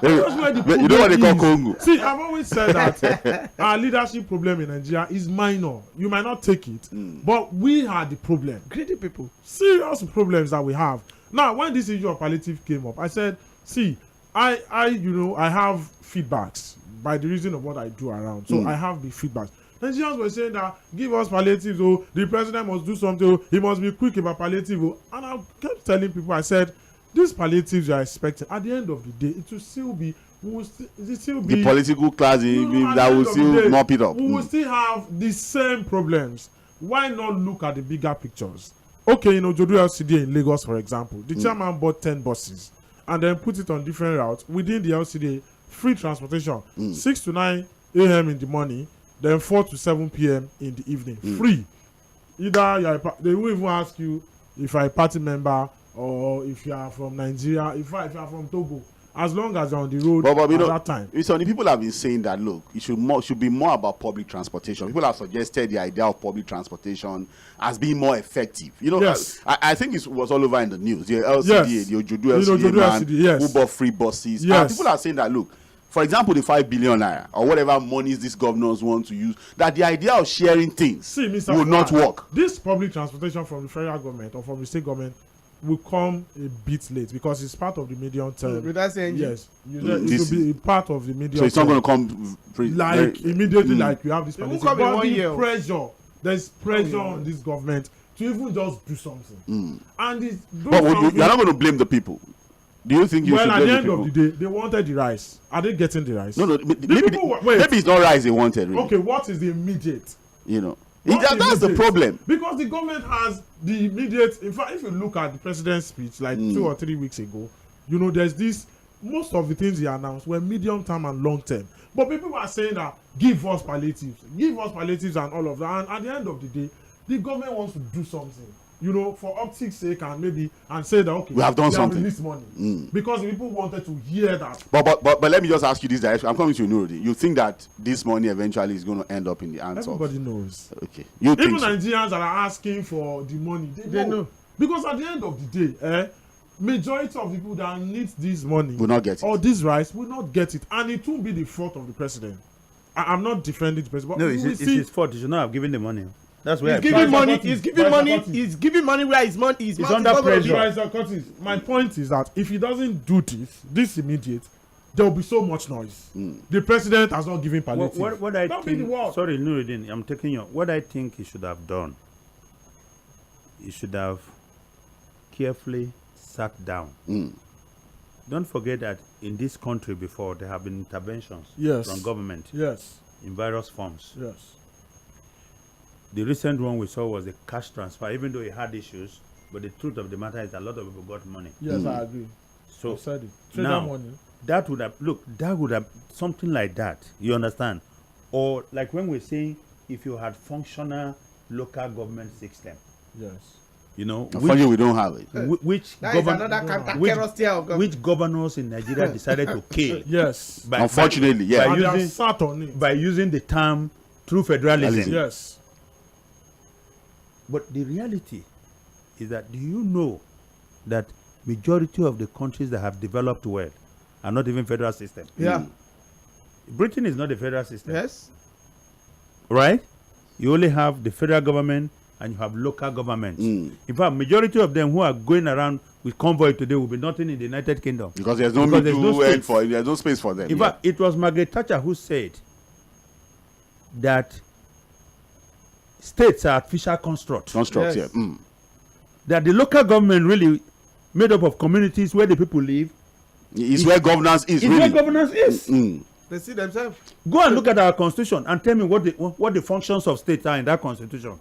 You know what they call Congo? See, I've always said that our leadership problem in Nigeria is minor. You might not take it, but we are the problem. Greedy people. Serious problems that we have. Now, when this issue of palliative came up, I said, see, I have feedbacks by the reason of what I do around. So I have the feedbacks. Nigerians were saying that give us palliatives, the president must do something, he must be quick about palliative. And I kept telling people, I said, these palliatives you are expecting, at the end of the day, it will still be, the political class that will still mop it up. We will still have the same problems. Why not look at the bigger pictures? Okay, Jodu LCD in Lagos, for example, the chairman bought 10 buses and then put it on different routes within the LCD, free transportation, 6 to 9 a.m. in the morning, then 4 to 7 p.m. in the evening, free. Either they will even ask you if you're a party member or if you are from Nigeria, if you are from Togo, as long as you're on the road at that time. So the people have been saying that, look, it should be more about public transportation. People have suggested the idea of public transportation as being more effective. Yes. I think it was all over in the news. The LCD, the Ojodu LCD, who bought free buses. Yes. People are saying that, look, for example, the 5 billion naira or whatever monies these governors want to use, that the idea of sharing things will not work. This public transportation from the federal government or from the state government will come a bit late because it's part of the medium term. With that saying, yes, it will be part of the medium term. So it's not going to come immediately like you have this policy. But there's pressure on this government to even just do something. And you're not going to blame the people. Do you think you should blame the people? Well, at the end of the day, they wanted the rice. Are they getting the rice? No, maybe it's not rice they wanted. Really. Okay, what is the immediate? That's the problem. Because the government has the immediate. In fact, if you look at the president's speech like 2 or 3 weeks ago, there's this. Most of the things he announced were medium term and long term. But people are saying that give us palliatives and all of that. And at the end of the day, the government wants to do something. For optics sake and say that okay, we have done something. Released money because the people wanted to hear that. But let me just ask you this direction. I'm coming to you, Nurudi. You think that this money eventually is going to end up in the hands Everybody knows. Okay. Even Nigerians that are asking for the money, they know. Because at the end of the day, majority of people that need this money will not get it. Or this rice will not get it, and it won't be the fault of the president. I'm not defending the president. But it's his fault. He should not have given the money. That's where he's giving money. He's giving money where his money is. He's under pressure. My point is that if he doesn't do this immediate, there will be so much noise. The president has not given palliative. What I think, sorry, Nuruddin, I'm taking you. What I think he should have done, he should have carefully sat down don't forget that in this country before there have been interventions from government in various forms. Yes. The recent one we saw was the cash transfer, even though it had issues, but the truth of the matter is a lot of people got money. Yes, I agree. So I said it. now, money. that would have something like that, you understand? Or like when we're saying if you had functional local government system. Yes. We don't have it. Which governors in Nigeria decided to kill? Yes. Unfortunately, by using the term true federalism. Yes. But the reality is that, do you know that majority of the countries that have developed well are not even federal system? Yeah. Britain is not a federal system. Yes. Right? You only have the federal government and you have local governments. In fact, majority of them who are going around with convoy today will be nothing in the United Kingdom. Because there's no space for them. In fact, it was Margaret Thatcher who said that states are artificial constructs. That the local government really made up of communities where the people live. It's where governance is. Where governance is. They see themselves. Go and look at our constitution and tell me what the functions of states are in that constitution.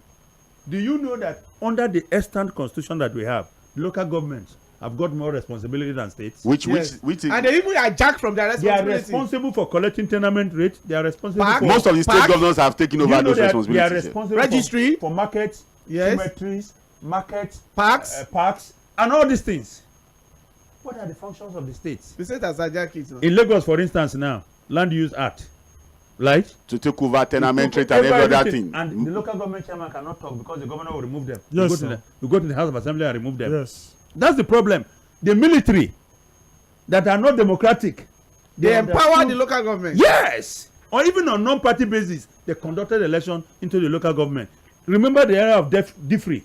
Do you know that under the extant constitution that we have, local governments have got more responsibility than states? Which and they even are jacked from their responsibility. They are responsible for collecting tenement rates. They are responsible for most of the state governors have taken over those responsibilities. They are responsible registry for markets, cemeteries, markets, parks, and all these things. What are the functions of the states? The state has hijacked it. In Lagos, for instance, now land use act, right? To take over tenement rate and every other thing. And the local government chairman cannot talk because the governor will remove them. Yes, you go to the House of Assembly and remove them. Yes. That's the problem. The military that are not democratic, they empower the local government. Yes. Or even on non-party basis, they conducted election into the local government. Remember the era of Diffrey?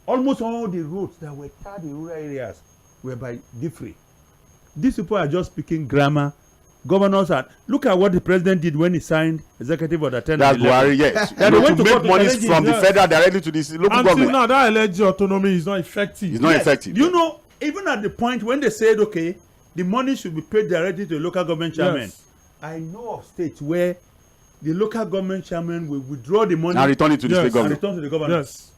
Almost all the roads that were tarred in rural areas were by Diffrey. These people are just speaking grammar. Governors are. Look at what the president did when he signed executive order 10. That's Buhari, yes. They went to make money from the federal directly to the local government. Until now, that alleged autonomy is not effective. It's not effective. You know, even at the point when they said, okay, the money should be paid directly to the local government chairman. Yes. I know of states where the local government chairman will withdraw the money and return it to the state government. And return to the government. Yes.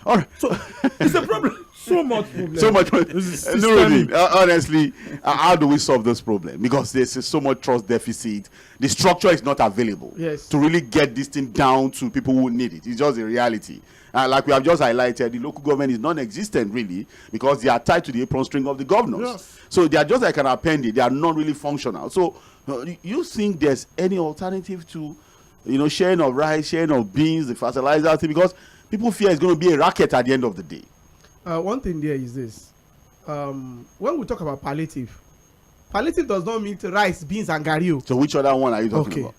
All right. So it's a problem. So much problem. So much. Nuruddin, honestly, how do we solve this problem? Because there's so much trust deficit. The structure is not available to really get this thing down to people who need it. It's just a reality. Like we have just highlighted, the local government is non-existent really because they are tied to the apron string of the governors. Yes. So they are just like an appendage. They are not really functional. So you think there's any alternative to, sharing of rice, sharing of beans, the fertilizer thing? Because people fear it's going to be a racket at the end of the day. One thing there is this. When we talk about palliative does not mean rice, beans, and gario. So which other one are you talking about?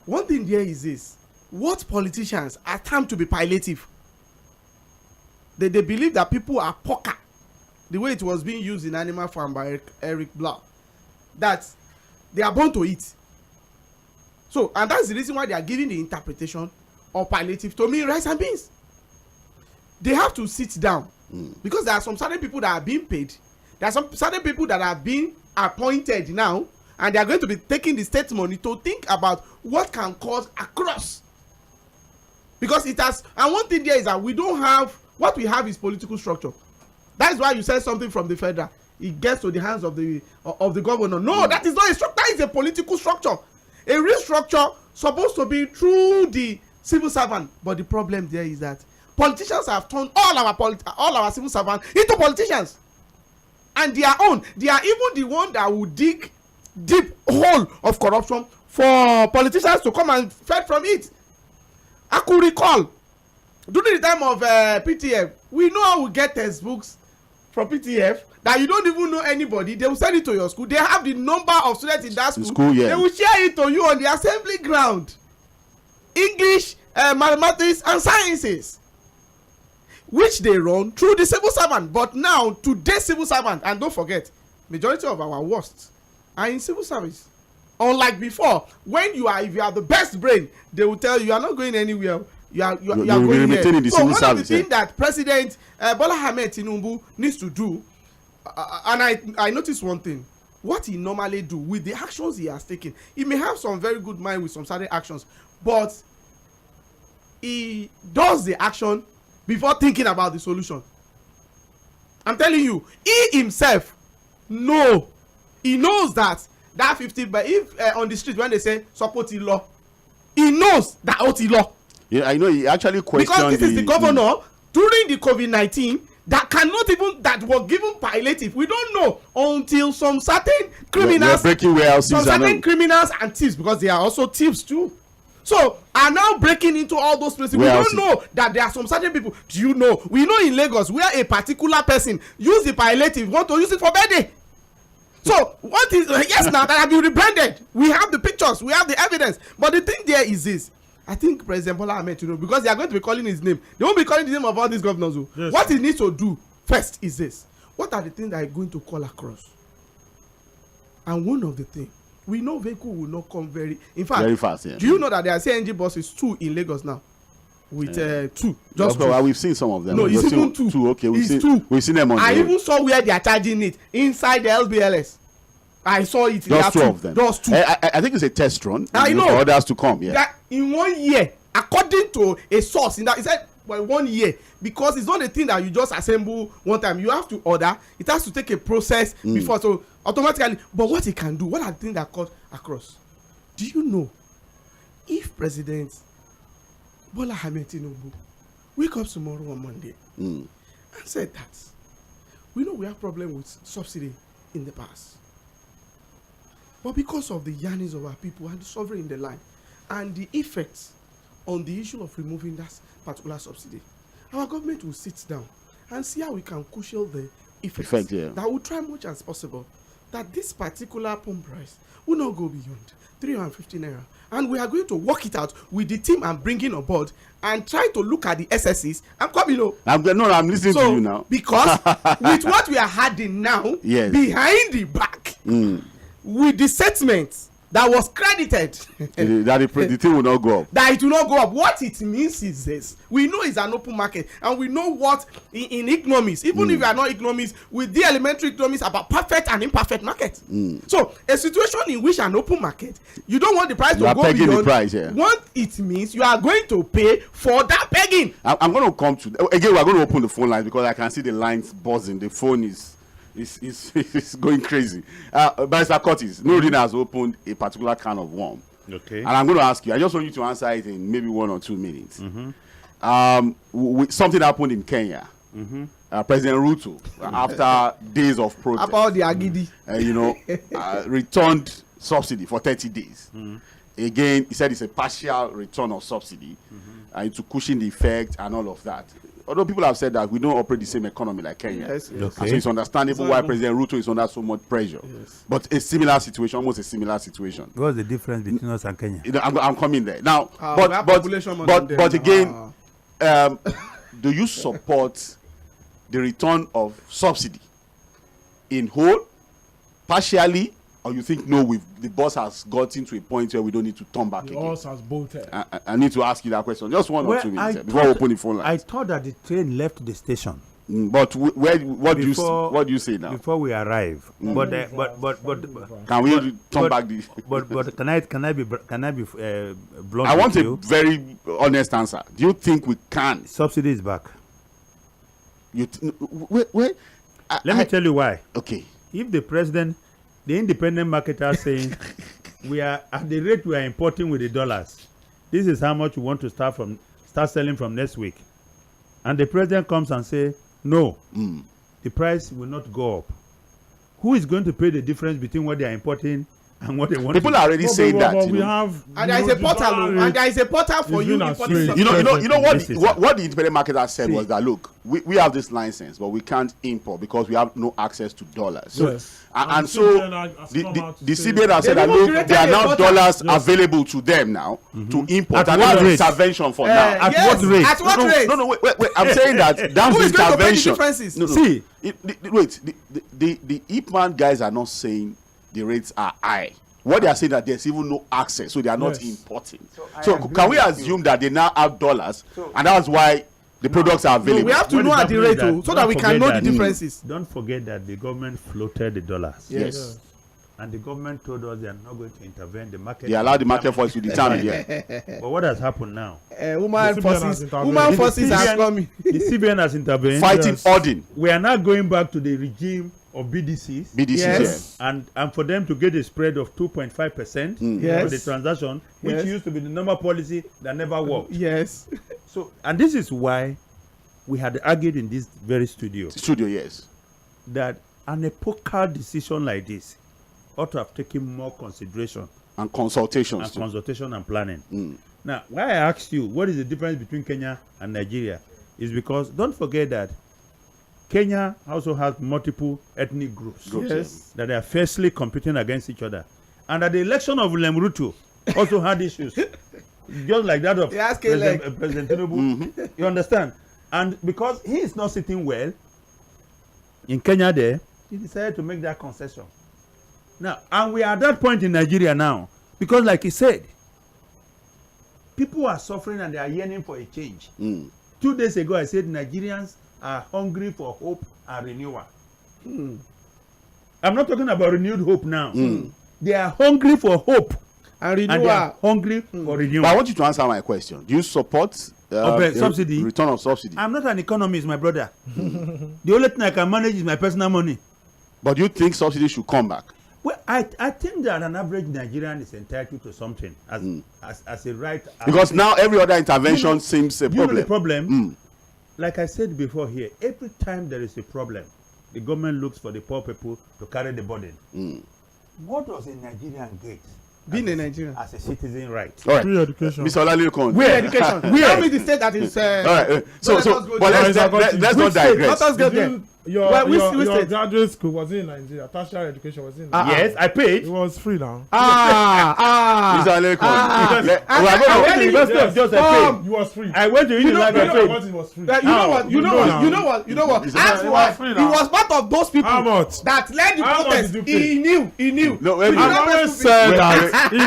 One thing there is this. What politicians are termed to be palliative? They believe that people are poker. The way it was being used in Animal Farm by Eric Blau. That they are born to eat. So, and that's the reason why they are giving the interpretation of palliative to mean rice and beans. They have to sit down because there are some certain people that are being paid. There are some certain people that are being appointed now, and they are going to be taking the state money to think about what can cause across. Because it has, and one thing there is that we don't have, what we have is political structure. That is why you said something from the federal. It gets to the hands of the governor. No, that is not a structure. That is a political structure. A real structure supposed to be through the civil servant. But the problem there is that politicians have turned all our civil servants into politicians, and they are even the one that will dig deep hole of corruption for politicians to come and fed from it. I could recall during the time of PTF, we know how we get textbooks from PTF that you don't even know anybody. They will send it to your school. They have the number of students in that school. They will share it to you on the assembly ground. English, mathematics, and sciences, which they run through the civil servant. But now, today's civil servant, and don't forget, majority of our worst are in civil service. Unlike before, when if you are the best brain, they will tell you are not going anywhere. You are going here. So one of the things that President Bola Ahmed Tinubu needs to do and I noticed one thing. What he normally do with the actions he has taken, he may have some very good mind with some certain actions, but he does the action before thinking about the solution. I'm telling you, he himself he knows that 50, but if on the street when they say support the law, he knows that out the law. Yeah, I know he actually questioned because this is the governor during the COVID-19 that cannot even, that was given palliative. We don't know until some certain criminals, breaking warehouses, some certain criminals and thieves, because they are also thieves too. So are now breaking into all those places. Warehouses. We don't know that there are some certain people. Do you know? We know in Lagos where a particular person use the palliative, want to use it for birthday. So what is yes now that have been rebranded? We have the pictures, we have the evidence. But the thing there is this. I think President Bola Ahmed Tinubu, because they are going to be calling his name, they won't be calling the name of all these governors. Yes. What he needs to do first is this: what are the things that are going to call across? And one of the things, we know vehicle will not come very fast. Yeah. Do you know that there are CNG buses 2 in Lagos now? With 2, just well, we've seen some of them. No, it's even 2. Okay, we've seen them on. I even saw where they are charging it inside the LBLS. I saw it. Just 2 of them. Just 2. I think it's a test run. I know. For others to come. Yeah. That in 1 year, according to a source, in that, it said by 1 year, because it's not a thing that you just assemble one time. You have to order. It has to take a process before, so automatically. But what it can do, what are the things that cut across? Do you know if President Bola Ahmed Tinubu wake up tomorrow on Monday and said that we know we have problem with subsidy in the past, but because of the yearnings of our people and the suffering in the land and the effects on the issue of removing that particular subsidy, our government will sit down and see how we can cushion the effects. That will try much as possible that this particular pump price will not go beyond 350 naira, and we are going to work it out with the team I'm bringing on board and try to look at the SSCs. I'm coming. I'm listening to you now. Because with what we are adding now, yes, behind the back, with the settlement that was credited, that the thing will not go up. That it will not go up. What it means is this: we know it's an open market, and we know what in economics, even if you are not economics, with the elementary economics about perfect and imperfect market. So a situation in which an open market, you don't want the price to go beyond the price, yeah. What it means, you are going to pay for that pegging. I'm going to come to again. We're going to open the phone lines because I can see the lines buzzing. The phone is going crazy. Barrister Curtis, Nuruddin has opened a particular can of worm. Okay. And I'm going to ask you, I just want you to answer it in maybe 1 or 2 minutes. Something happened in Kenya. President Ruto, after days of protest, about the Agidi, returned subsidy for 30 days. Again, he said it's a partial return of subsidy to cushion the effect and all of that. Although people have said that we don't operate the same economy like Kenya. Yes. Okay. So it's understandable why President Ruto is under so much pressure. Yes. But a similar situation, almost a similar situation. What's the difference between us and Kenya? I'm coming there. Now, but again, do you support the return of subsidy in whole, partially, or you think no, the bus has gotten to a point where we don't need to turn back again? The bus has bolted. I need to ask you that question. Just 1 or 2 minutes before we open the phone line. I thought that the train left the station. But what do you say now? Before we arrive, but can we turn back the? But can I be blunt? I want a very honest answer. Do you think we can? Subsidy is back. Let me tell you why. Okay. If the president, the independent marketers saying we are at the rate we are importing with the dollars, this is how much we want to start selling from next week, and the president comes and say no, the price will not go up. Who is going to pay the difference between what they are importing and what they want? People are already saying that. We have, and there is a portal, and there is a portal for you. You know what the independent marketer said was that look, we have this license, but we can't import because we have no access to dollars. So, yes. and so the CBN has said that look, there are now dollars available to them now to import, and that's intervention for now. At what rate? At what rate? No, wait. I'm saying that that's the intervention. No. See, wait. The IPMAN guys are not saying the rates are high. What they are saying that there's even no access, so they are not importing. So can we assume that they now have dollars, and that's why The products are available. No, we have to What know is at the happening rate, is that- so that we don't can know forget the that- differences. Don't forget that the government floated the dollars. Yes. And the government told us they are not going to intervene. The market. They allow the market force to determine. Yeah. But what has happened now? Woman The CBN has forces, intervened. woman The forces are coming. The CBN has intervened. Fighting Yes. Odin. We are now going back to the regime of BDCs. BDC. Yes. Yeah. And for them to get a spread of 2.5% Yes. for the transaction, which Yes. used to be the normal policy that never worked. Yes. So, and this is why we had argued in this very studio Studio, yes. that an epochal decision like this ought to have taken more consideration And consultations. and too. consultation and planning. Mm. Now, why I asked you what is the difference between Kenya and Nigeria is because don't forget that Kenya also has multiple ethnic groups Yes. that are fiercely competing against each other. And at the election of William Ruto also had issues, just like that of Yes, President Tinubu. You understand? And because he is not sitting well in Kenya there, he decided to make that concession. Now, and we are at that point in Nigeria now, because like he said, people are suffering and they are yearning for a change. 2 days ago, I said Nigerians are hungry for hope and renewal. I'm not talking about renewed hope now. They are hungry for hope And and they renewal. are hungry for renewal. But I want you to answer my question. Do you support subsidy? return of subsidy? I'm not an economist, my brother. The only thing I can manage is my personal money. But do you think subsidy should come back? Well, I think that an average Nigerian is entitled to something as a right. Because now every other intervention seems a You know the problem. problem? Like I said before here, every time there is a problem, the government looks for the poor people to carry the burden. What does a Nigerian get? Being a Nigerian. As a citizen right. All right. Free education. Mr. Olalekon. Where? Education. Where? Tell me the state that is. All right. Let us go But there. let's not digress. Let us go there. Your, Well, which your state? graduate school was in Nigeria. Tertiary education was in Nigeria. Yes, I paid. It was free now. Mr. Olalekon. We are I going went to- to University of Jos, I paid. It was free. I went to know- Unilag, you I know paid. What it was free. You know what? You know know what? now. You know what? You know what? It's Ask not- why. free He now. was part of those people How much? that led the How much protest. did you pay? He knew. He knew. No, We did I not always press said people. that it's free.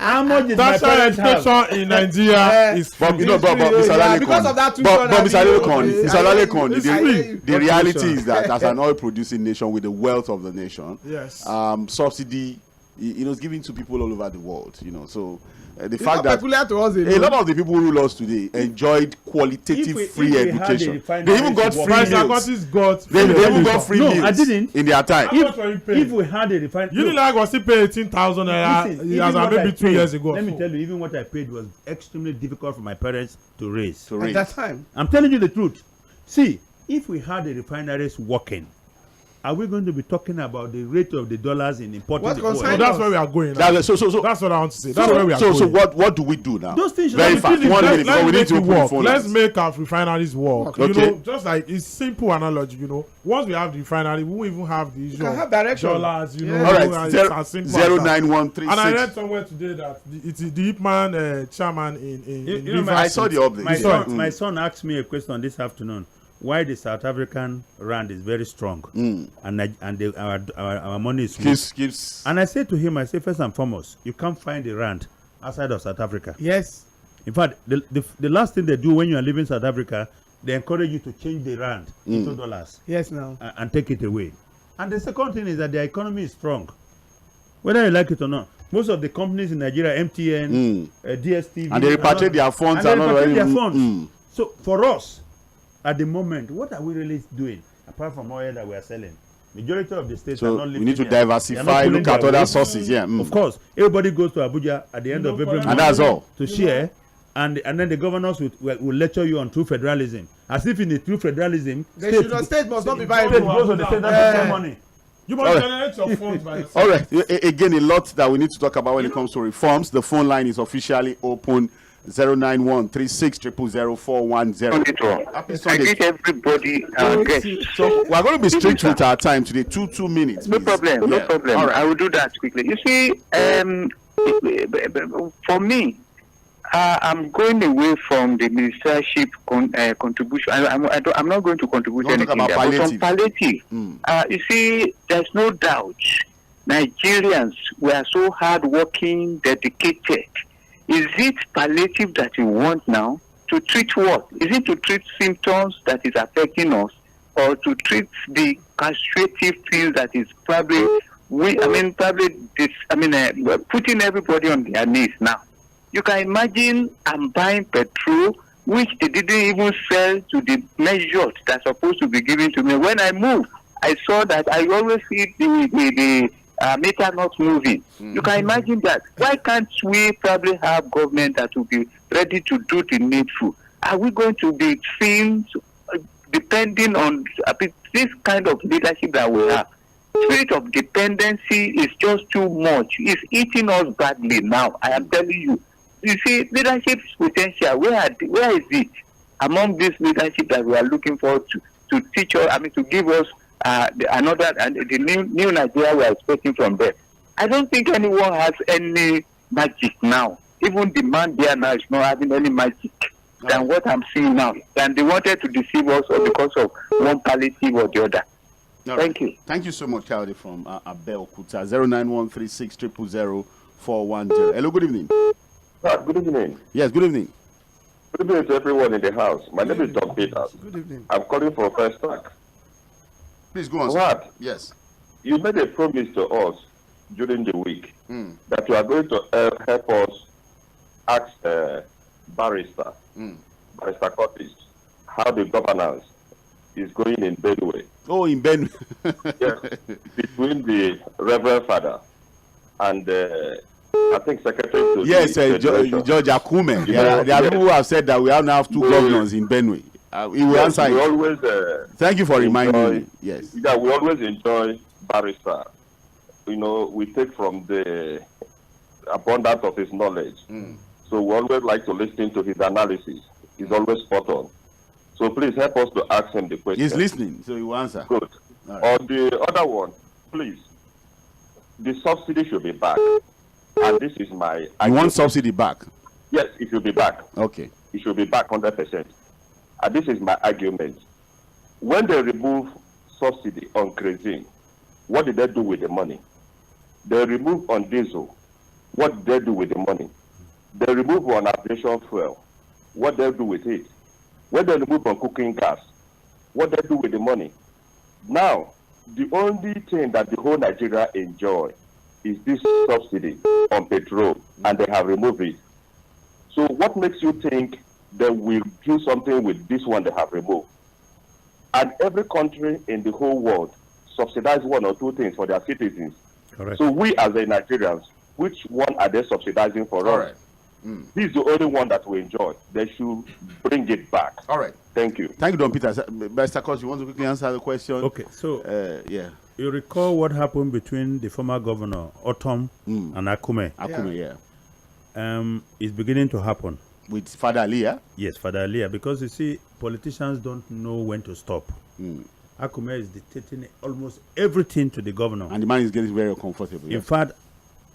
How much is my Tertiary parents' house? education in Nigeria is free. But you know, but free, Mr. yeah, Olalekon. because of that But Mr. Olalekon, tuition, Mr. Olalekon, it's the- free. the reality is that as an oil-producing nation with the wealth of the nation, Yes. subsidy, is given to people all over the world. So the It's fact not that peculiar to us. a lot of the people who rule us today enjoyed qualitative If free we had a education. refinery They even got to work- free Price meals. Agotis got They free even got education. free No, meals I didn't. in their time. How much were you paying? If we had a refinery, Unilag was still paying 18,000 naira Listen, as even a what I maybe 2 paid, years ago. Let me tell you, even what I paid was extremely difficult for my parents to raise. to At raise. that time. I'm telling you the truth. See, if we had the refineries working, are we going to be talking about the rate of the dollars in importing What the oil? concern- So that's where we are going now. That's That's what I want to say. That's where we are going. so what do we do now? Those things should Very not be fast. finished. 1 minute Let's before we need make to it open the work. phone Let's lines. make our refineries work. Okay. Just like it's simple analogy. Once we have the refinery, we won't even have the issue can of have direction. dollars. Yeah. All it's right, as simple as that. 09136. And I read somewhere today that it's the Ipman chairman in You know, Rivers I saw the State. update. My son asked me a question this afternoon. Why the South African rand is very strong and our money is weak. Keeps. And I said to him, first and foremost, you can't find the rand outside of South Africa. Yes. In fact, the last thing they do when you are leaving South Africa, they encourage you to change the rand into dollars Yes. Now. and take it away. And the second thing is that their economy is strong. Whether you like it or not, most of the companies in Nigeria, MTN, DSTV, And they repatriate their funds. and they are not repatriate their very- funds. So for us, at the moment, what are we really doing apart from oil that we are selling? Majority of the states are So not we lifting need to their- they are not diversify, pulling look at their other weight. sources. Yeah. Of course, everybody goes to Abuja at the end of every month. And that's all. To share, and then the governors will lecture you on true federalism, as if in the true federalism, State must not be state viable. goes to the state that has money. You must All right. generate your funds by yourself. All right. Again, a lot that we need to talk about when it comes to reforms. The phone line is officially open. 09136000410. Happy I Sunday. greet everybody, our guests. So we're going to be strict with our time today. 2 minutes. No please. problem, no Yeah. problem. All right. I will do that quickly. You see, for me, I'm going away from the ministership contribution. I'm not going to contribute You want to anything talk about there, but on palliative. You see, there's no doubt Nigerians were so hardworking, dedicated. Is it palliative that you want now? To treat what? Is it to treat symptoms that is affecting us, or to treat the castrative things that is probably putting everybody on their knees now? You can imagine I'm buying petrol, which they didn't even sell to the measures that's supposed to be given to me. When I moved, I saw that I always see the meter not moving. You can imagine that. Why can't we probably have government that will be ready to do the needful? Are we going to be seen depending on this kind of leadership that we have? Spirit of dependency is just too much. It's eating us badly now. I am telling you. You see, leadership's potential, where is it among this leadership that we are looking forward to teach us, to give us the new Nigeria we are expecting from them? I don't think anyone has any magic now. Even the man there now is not having any magic than what I'm seeing now. And they wanted to deceive us because of one palliative or the other. Thank you. Thank you so much, Khalid from Abeokuta. 09136000410. Hello, good evening. Good evening. Yes, good evening. Good evening to everyone in the house. My name is Don Peters. Good evening. I'm calling for First Track. Please go on. What? Yes. You made a promise to us during the week that you are going to help us ask Barrister Curtis how the governance is going in Benue. Oh, in Benue. Yes, between the Reverend Father and I think Secretary to yes, George Akume. There are people who have said that we now have two governors in Benue. He will answer. We always, thank you for reminding me. Yes. Yeah, we always enjoy Barrister. You know, we take from the abundance of his knowledge. So we always like to listen to his analysis. He's always spot on. So please help us to ask him the question. He's listening, so he will answer. Good. Right. On the other one, please, the subsidy should be back. And this is my... You want subsidy back? Yes, it should be back. Okay. It should be back 100%. And this is my argument. When they remove subsidy on kerosene, what did they do with the money? They remove on diesel. What did they do with the money? They remove on aviation fuel. What did they do with it? When they remove on cooking gas, what did they do with the money? Now, the only thing that the whole Nigeria enjoy is this subsidy on petrol, and they have removed it. So what makes you think they will do something with this one they have removed? And every country in the whole world subsidize one or two things for their citizens. Correct. So we as the Nigerians, which one are they subsidizing for us? Right. This is the only one that we enjoy. They should bring it back. All right. Thank you. Thank you, Don Peter. Mr. Koch, you want to quickly answer the question? Okay, so yeah. you recall what happened between the former governor, Otom, and Akume? Akume, yeah. It's beginning to happen. With Father Aliyah? Yes, Father Aliyah, because you see, politicians don't know when to stop. Akume is dictating almost everything to the governor. And the man is getting very uncomfortable. In fact,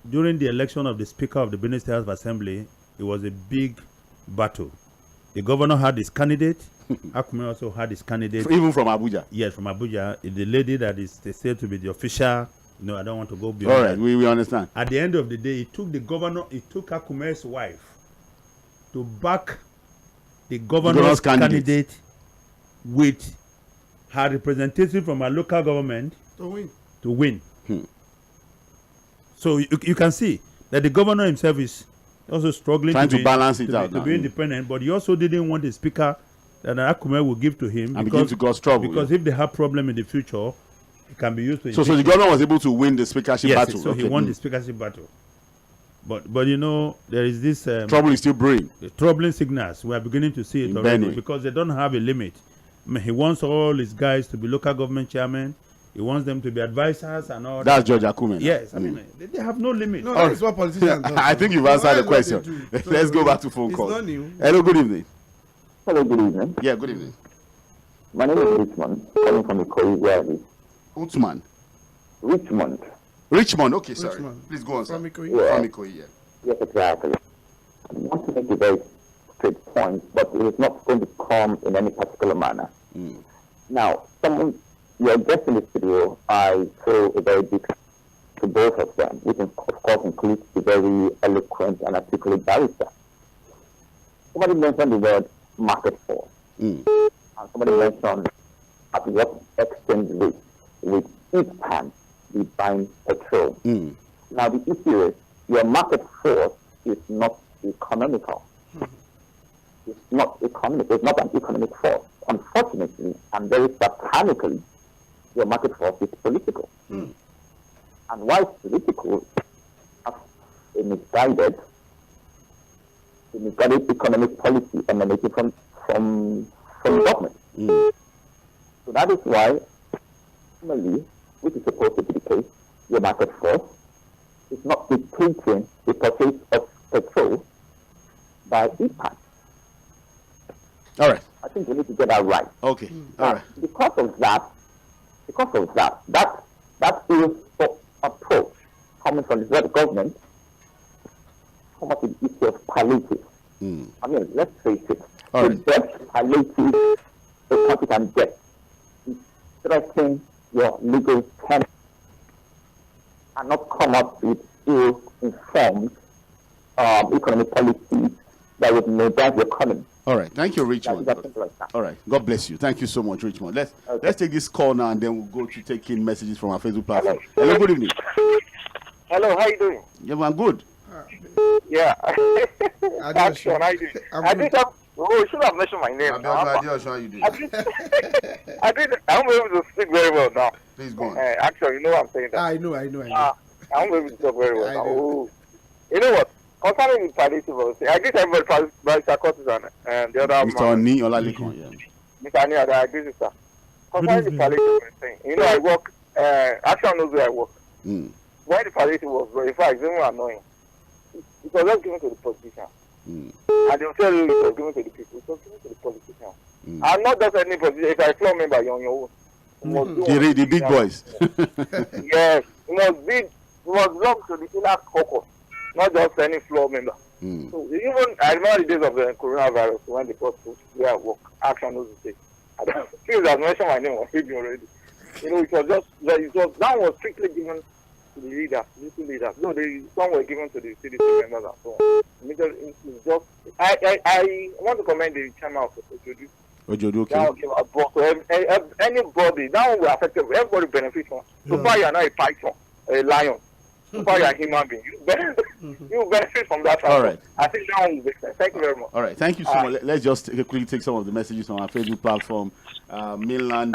during the election of the Speaker of the Benin State House of Assembly, it was a big battle. The governor had his candidate. Akume also had his candidate. Even from Abuja? Yes, from Abuja. The lady that is said to be the official. No, I don't want to go beyond all right, that. we understand. At the end of the day, it took the governor, it took Akume's wife to back the governor's candidate with her representative from a local government to win. So you can see that the governor himself is also struggling trying to balance it out to be independent, but he also didn't want the speaker that Akume will give to him and begin to cause trouble. Because if they have problem in the future, it can be used to. So the governor was able to win the speakership battle. So he won the speakership battle. But you know, there is this trouble is still brewing. Troubling signals. We are beginning to see it already because they don't have a limit. I mean, he wants all his guys to be local government chairmen. He wants them to be advisors and all. That's George Akume. Yes, I mean they have no limit. No, that's what politicians do. I think you've answered the question. Let's go back to phone call. Hello, good evening. Hello, good evening. Yeah, good evening. My name is Richmond, calling from Ikoyi, where I live. Utsman. Richmond. Okay, sorry. Richmond. Please go on, sir. From Ikoyi. Yeah. From Ikoyi, yeah. Yes, exactly. I want to make a very straight point, but it is not going to come in any particular manner. Now, your guest in the studio, I throw a very big to both of them, which of course includes the very eloquent and articulate barrister. Somebody mentioned the word market force. And somebody mentioned at what exchange rate with each time we buying petrol. Now the issue is your market force is not economical. It's not economic. It's not an economic force. Unfortunately, and very satanically, your market force is political. And why it's political? A misguided economic policy emanating from government. So that is why, normally, which is supposed to be the case, your market force is not dictating the purchase of petrol by EPAC. All right. I think we need to get that right. Okay. All right. Because of that is the approach coming from the federal government come up with the issue of palliatives. I mean, let's face it. All the right. best palliative a country can get is stressing your legal tenets and not come up with ill-informed economic policies that would neglect the economy. All right. Thank you, Richmond. All right. God bless you. Thank you so much, Richmond. Let's take this call now, and then we'll go to taking messages from our Facebook platform. Hello, good evening. Hello, how you doing? Yeah, I'm good. Yeah. Action. How you doing? I think you should have mentioned my name. How you doing? I'm able to speak very well now. Please go on. Actually, you know what I'm saying. That. I know. I'm able to talk very well now. Oh. You know what? Concerning the palliative, I guess everybody by Curtis and the other Mr. Oni Olalekan, yeah. Mr. Ani, I agree with that. Concerning the palliative thing, you know, I work, Action knows where I work. When the palliative was, in fact, it's even annoying. It was not given to the politician. And they'll tell you it was given to the people. It was given to the politician. And not just any politician. If I floor member, you're on your own. The big boys. Yes. It must belong to the inner caucus, not just any floor member. So even, I remember the days of the coronavirus when they got to where I work, Action knows the state. I don't feel that mentioned my name on TV already. You know, it was just, that was strictly given to the leaders, little leaders. No, some were given to the CDC members and so on. It's just, I want to commend the chairman of Ojodu. Okay. That will give a book to anybody. That one will affect everybody benefits from. So far, you are not a python, a lion. So far, you are a human being. You benefit from that. All right. I think that one will make sense. Thank you very much. All right. Thank you so much. Let's just quickly take some of the messages on our Facebook platform. Mainland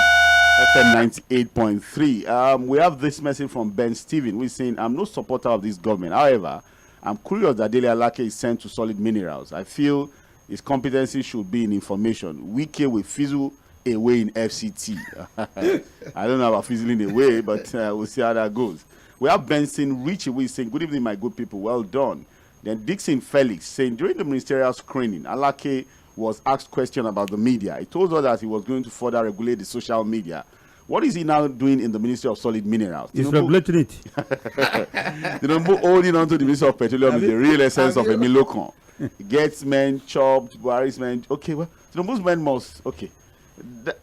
FM 98.3. We have this message from Ben Steven, who is saying, I'm no supporter of this government. However, I'm curious that Dele Alake is sent to Solid Minerals. I feel his competency should be in information. Wike will fizzle away in FCT. I don't know about fizzling away, but we'll see how that goes. We have Benson Richie, who is saying, good evening, my good people. Well done. Then Dixon Felix saying, during the ministerial screening, Alake was asked question about the media. He told us that he was going to further regulate the social media. What is he now doing in the Ministry of Solid Minerals? He's regulating it. Tinubu holding on to the Ministry of Petroleum is the real essence of a Milokon. Gets men chopped, Buhari's men. Okay, well, Tinubu's men must. Okay.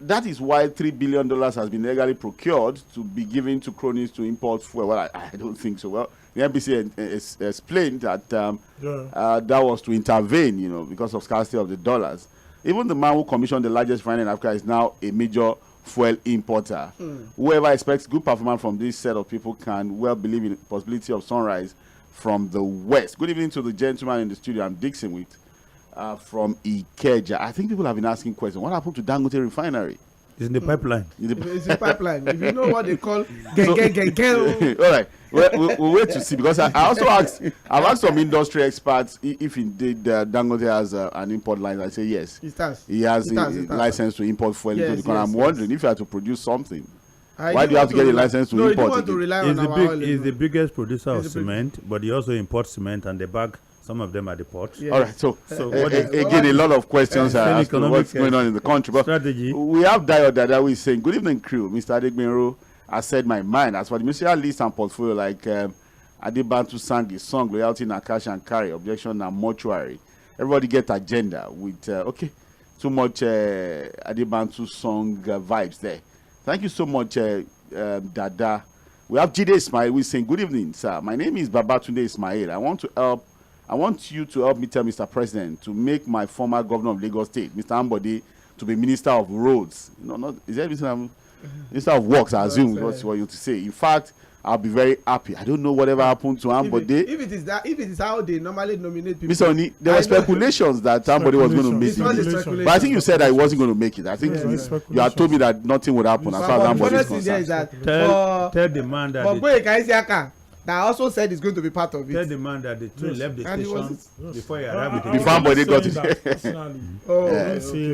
That is why $3 billion has been legally procured to be given to cronies to import fuel. Well, I don't think so. Well, the NBC explained that that was to intervene, you know, because of scarcity of the dollars. Even the man who commissioned the largest refinery in Africa is now a major fuel importer. Whoever expects good performance from this set of people can well believe in the possibility of sunrise from the west. Good evening to the gentleman in the studio. I'm Dixon with from Ikeja. I think people have been asking questions. What happened to Dangote Refinery? It's in the pipeline. It's in pipeline. If you know what they call all right. We'll wait to see, because I also asked, I've asked some industry experts if indeed Dangote has an import license. I say yes. He has a license to import fuel into the country. I'm wondering if you had to produce something. Why do you have to get a license to import? He's the biggest producer of cement, but he also imports cement and they bag some of them at the port. All right. So again, a lot of questions as to what's going on in the country. But strategy. We have Dio Dada who is saying, good evening, crew. Mr. Adegbenro, I said my mind. As for the ministerial list and portfolio, like Adebantu sang his song, Loyalty, Nakash and Carry, Objection and Mortuary. Everybody get agenda with, too much Adebantu song vibes there. Thank you so much, Dada. We have Jide Ismail who is saying, good evening, sir. My name is Babatunde Ismail. I want to help I want you to help me tell Mr. President to make my former governor of Lagos State, Mr. Ambode, to be Minister of Roads. Is that Minister of Works, I assume, is what you to say. In fact, I'll be very happy. I don't know whatever happened to Ambode. If it is how they normally nominate people. Mr. Oni, there were speculations that somebody was going to make it. But I think you said that he wasn't going to make it. I think you had told me that nothing would happen as far as Ambode is concerned. Tell the man that that also said he's going to be part of it. Tell the man that the train left the station before he arrived. Before Ambode got it.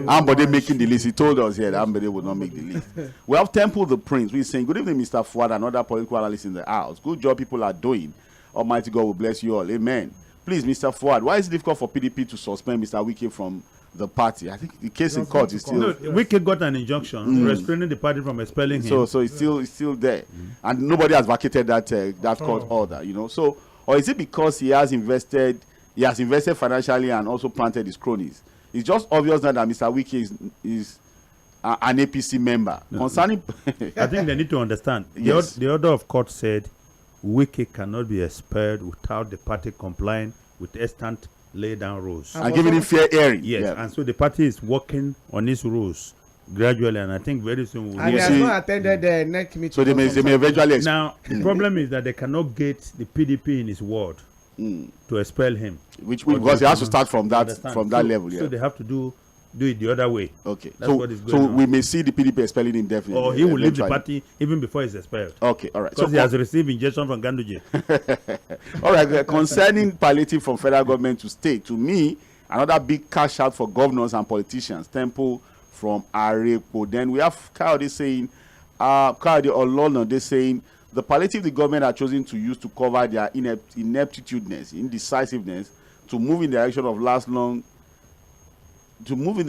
Ambode making the list. He told us here that Ambode would not make the list. We have Temple the Prince. We're saying, good evening, Mr. Fuhad and other political analysts in the house. Good job people are doing. Almighty God will bless you all. Amen. Please, Mr. Fuhad, why is it difficult for PDP to suspend Mr. Wike from the party? I think the case in court is still... Wike got an injunction restraining the party from expelling him. So it's still there. And nobody has vacated that court order, So, or is it because he has invested financially and also planted his cronies? It's just obvious now that Mr. Wike is an APC member. No. Concerning... I think they need to understand. Yes. The order of court said Wike cannot be expelled without the party complying with extant lay down rules and giving him fair hearing. Yes, and so the party is working on these ruls gradually, and I think very soon we'll and he has not attended the next meeting. So they may eventually. Now the problem is that they cannot get the PDP in his word to expel him, which because he has to start from that level. So they have to do it the other way. Okay, that's what is going on. So we may see the PDP expelling him definitely, or he will leave the party even before he's expelled. Okay, all right. Because he has received injection from Ganduje. All right. Concerning palliative from federal government to state, to me, another big cash out for governors and politicians. Temple from Arepo. Then we have Kayode saying, Kayode Olona, they saying the palliative the government are choosing to use to cover their ineptitudeness, indecisiveness, to move in the direction of the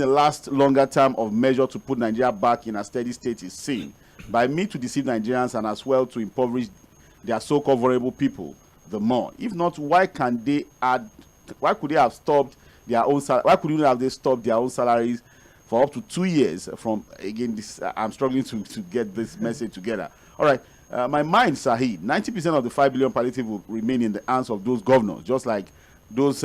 last longer term of measure to put Nigeria back in a steady state is seen by me to deceive Nigerians and as well to impoverish their so-called vulnerable people the more. If not, why could they have stopped their own why couldn't have they stopped their own salaries for up to 2 years from, again, this I'm struggling to get this message together. All right, my mind, Saheed, 90% of the 5 billion palliative will remain in the hands of those governors, just like those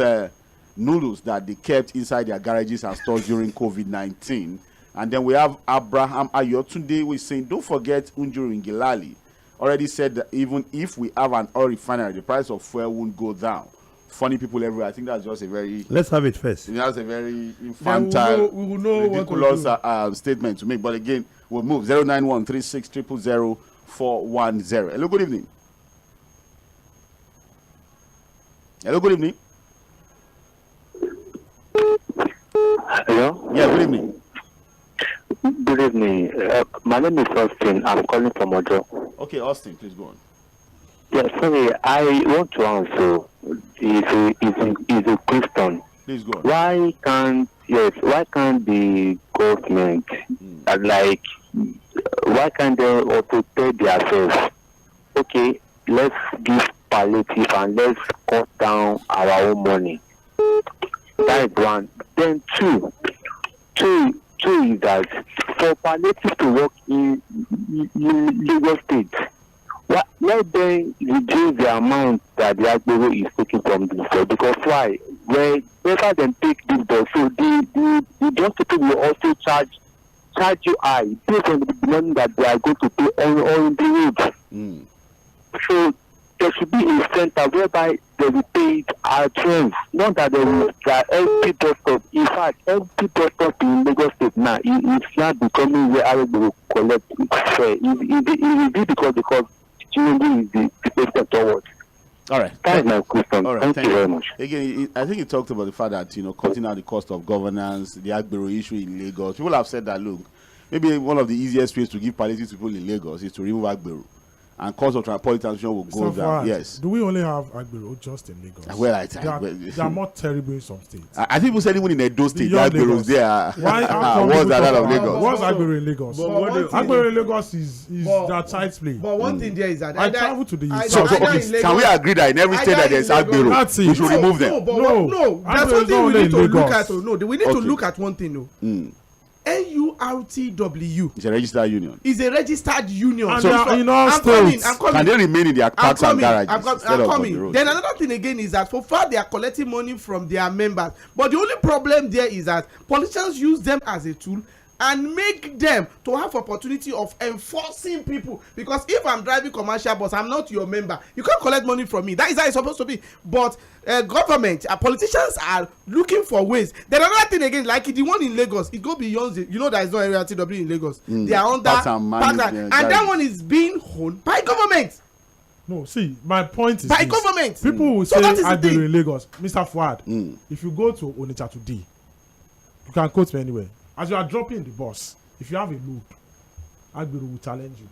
noodles that they kept inside their garages and stores during COVID-19. And then we have Abraham Ayotunde, we're saying, don't forget Unjuru Ngilali already said that even if we have an oil refinery, the price of fuel won't go down. Funny people everywhere. I think that's just a very... Let's have it first. That's a very infantile, we will know ridiculous statement to make. But again, we'll move. 09136000410. Hello, good evening. Hello, good evening. Hello? Yeah, good evening. Good evening. My name is Austin. I'm calling from Ojo. Okay, Austin, please go on. Yeah, sorry, I want to answer. Is a question. Please go on. Why can't the government, why can't they also tell themselves, okay, let's give palliative and let's cut down our own money? That is one. Then two is that for palliative to work in Lagos State, let them reduce the amount that the Agbero is taking from this door. Because why? Whenever they take this door, so the just people will also charge you high based on the money that they are going to pay on the road. So there should be a center whereby they will pay it at 12. Not that they will empty bus stop. In fact, empty bus stop in Lagos State now it's not becoming where Agbero will collect fare. It be because Tinubu is the president towards. All right. That's my question. All right. Thank you very much. Again, I think he talked about the fact that, cutting out the cost of governance, the Agbero issue in Lagos. People have said that, look, maybe one of the easiest ways to give palliative to people in Lagos is to remove Agbero. And cost of public transportation will go down. Yes. Do we only have Agbero just in Lagos? Well, they are more terrible in some states. I think people said even in Edo State, Agbero is there. What's that of Lagos? What's Agbero in Lagos? Agbero in Lagos is that child's play. But one thing there is that I travel to the east. So okay, can we agree that in every state that there's Agbero, we should remove them? No. That's one thing we need to look at. No, we need to look at one thing. NURTW It's a registered union. is a registered union. And So- they are in all I'm coming. states. I'm coming. Can they remain in their I'm parks and coming. garages I'm instead of on the coming. road? Then another thing again is that so far they are collecting money from their members, but the only problem there is that politicians use them as a tool and make them to have opportunity of enforcing people. Because if I'm driving commercial bus, I'm not your member, you can't collect money from me. That is how it's supposed to be. But government, politicians are looking for ways. Then another thing again, like the one in Lagos, it go beyond the, you know, there is no RTW in Lagos. They are under Parks and parks managed, and that one is being owned by government. No, see, my point is By this. government. People will So say that is the Agbero thing. in Lagos. Mr. Fuhad, if you go to Onitsha today, you can quote me anywhere. As you are dropping the bus, if you have a load, Agbero will challenge you.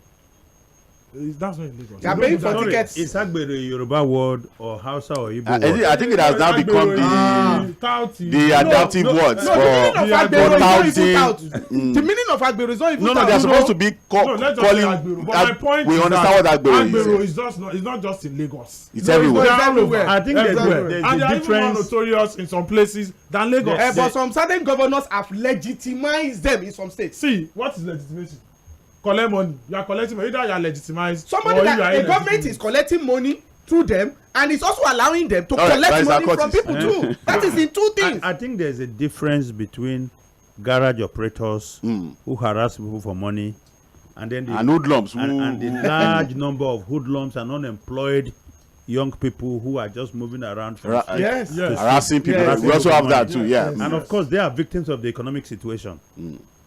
That's not in Lagos. They are paying for Sorry, tickets. is Agbero a Yoruba word or Hausa or Igbo I word? think it has now become the adaptive words No, the meaning of Agbero is not even tout. Mm. The meaning of Agbero is not even No, tout. they're supposed to be No, let's just say Agbero. But my point we is understand that what Agbero Agbero is. is just not. It's not just in Lagos. It's everywhere. It's everywhere. I think there's Everywhere. there's And they a are even more difference. notorious in some places than Lagos. But some certain governors have legitimized them in some states. See, what is legitimation? Collect money. You are collecting money. Either you are legitimized Somebody or that you are a government illegitimate. is collecting money through them and it's also allowing them to All right, collect guys, money I'll from cut it. people too. That is in two things. I think there's a difference between garage operators who harass people for money and then the And hoodlums. and the large number of hoodlums and unemployed young people who are just moving around from street Yes. to Yes. street. harassing people. Yes. We also have that too. Yes. Yeah. And of course, they are victims of the economic situation.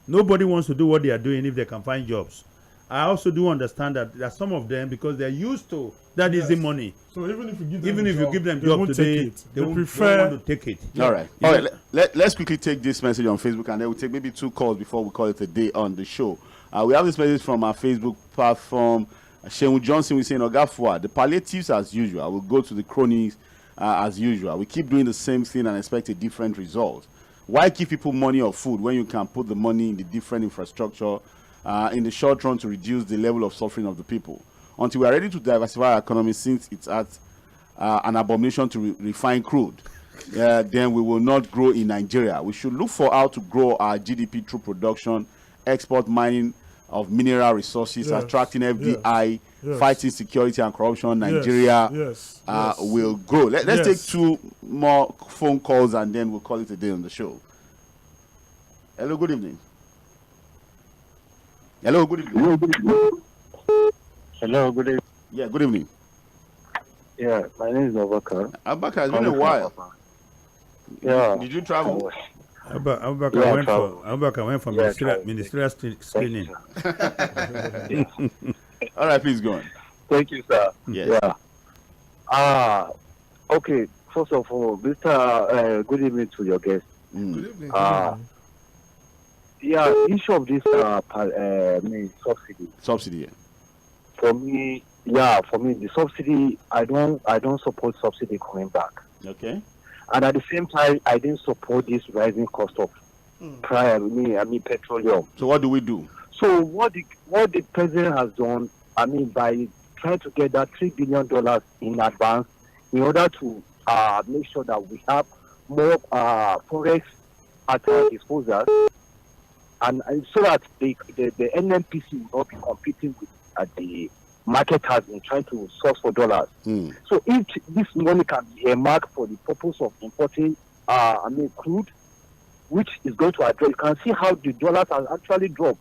Nobody wants to do what they are doing if they can find jobs. I also do understand that some of them, because they're used to that easy money, So even if you give them even a if you give them they job won't today, take it. They won't prefer. want to take it. All right. All right. Let's quickly take this message on Facebook, and then we'll take maybe 2 calls before we call it a day on the show. We have this message from our Facebook platform. Shehu Johnson, we saying, Oga Fuhad, the palliatives as usual. We'll go to the cronies as usual. We keep doing the same thing and expect a different result. Why give people money or food when you can put the money in the different infrastructure in the short run to reduce the level of suffering of the people? Until we are ready to diversify our economy, since it's at an abomination to refine crude, then we will not grow in Nigeria. We should look for how to grow our GDP through production, export, mining of mineral resources, Yes, attracting FDI, yes. fighting security and corruption. Nigeria Yes. will grow. Let's Yes. take 2 more phone calls and then we'll call it a day on the show. Hello, good evening. Hello, good evening. Hello, good evening. Yeah, good evening. Yeah, my name is Abubakar. Abubakar, it's been a while. Yeah. Did you travel? Abubakar went for ministerial screening. All right, please go on. Thank you, sir. Yes. Yeah. Okay. First of all, Mr. Good evening to your guest. Good evening. Yeah, issue of this subsidy. Subsidy. Yeah. For me, the subsidy, I don't support subsidy coming back. Okay. And at the same time, I didn't support this rising cost of petroleum. So what do we do? So what the president has done, by trying to get that $3 billion in advance in order to make sure that we have more forex at our disposal, and so that the NNPC will not be competing with the market has been trying to source for dollars. So if this money can be a mark for the purpose of importing crude, which is going to address, you can see how the dollars has actually dropped.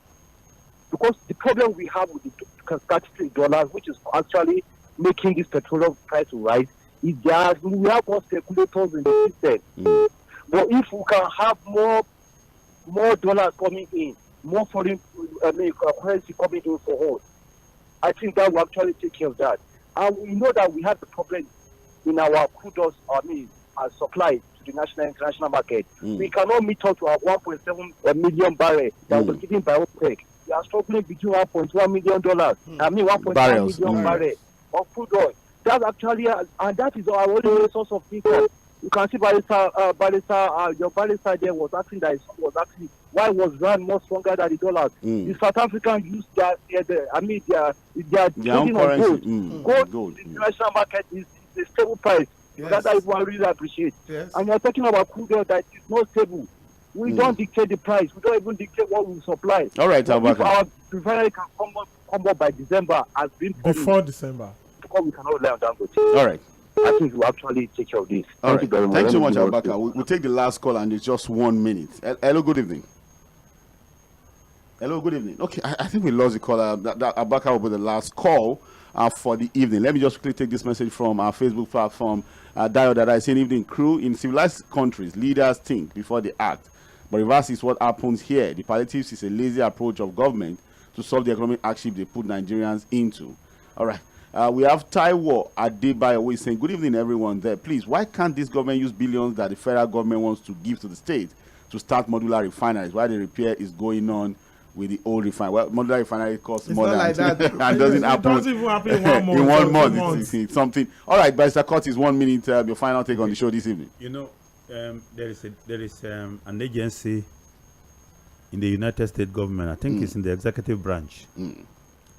Because the problem we have with the $33, which is actually making this petroleum price rise, is we have more speculators in the system. But if we can have more dollars coming in, more foreign currency coming in for us, I think that will actually take care of that. And we know that we have the problem in our crude supply to the national and international market. We cannot meet up to our 1.7 million barrels that was given by OPEC. We are struggling between $1.1 million, $1.1 million barrels of crude oil. That's actually, and that is our only source of income. You can see your barrister there was asking why was rand more stronger than the dollars? The South African use their trading on gold. Gold. The international market is a stable price. Yes. That is what I really appreciate. Yes. And you're talking about crude oil that is not stable. We don't dictate the price. We don't even dictate what we supply. All right, if our refinery can come up by December, as been before December, because we cannot rely on Dangote. All right. I think we'll actually take care of this. All right. You very much. Thanks so much, Abubakar. We'll take the last call, and it's just 1 minute. Hello, good evening. Hello, good evening. Okay, I think we lost the caller. Abubakar will be the last call for the evening. Let me just quickly take this message from our Facebook platform. Dio that I say, evening crew. In civilized countries, leaders think before they act. But reverse is what happens here. The palliatives is a lazy approach of government to solve the economic hardship they put Nigerians into. All right. We have Taiwo Adebayo who is saying, good evening, everyone there. Please, why can't this government use billions that the federal government wants to give to the state to start modular refineries while the repair is going on with the old refinery? Well, modular refinery costs more than like that. and doesn't happen. It doesn't even happen in 1 month. In 1 month, it's something. All right, Barrister Curtis, 1 minute. Your final take on the show this evening. You know, there is an agency in the United States government. I think it's in the executive branch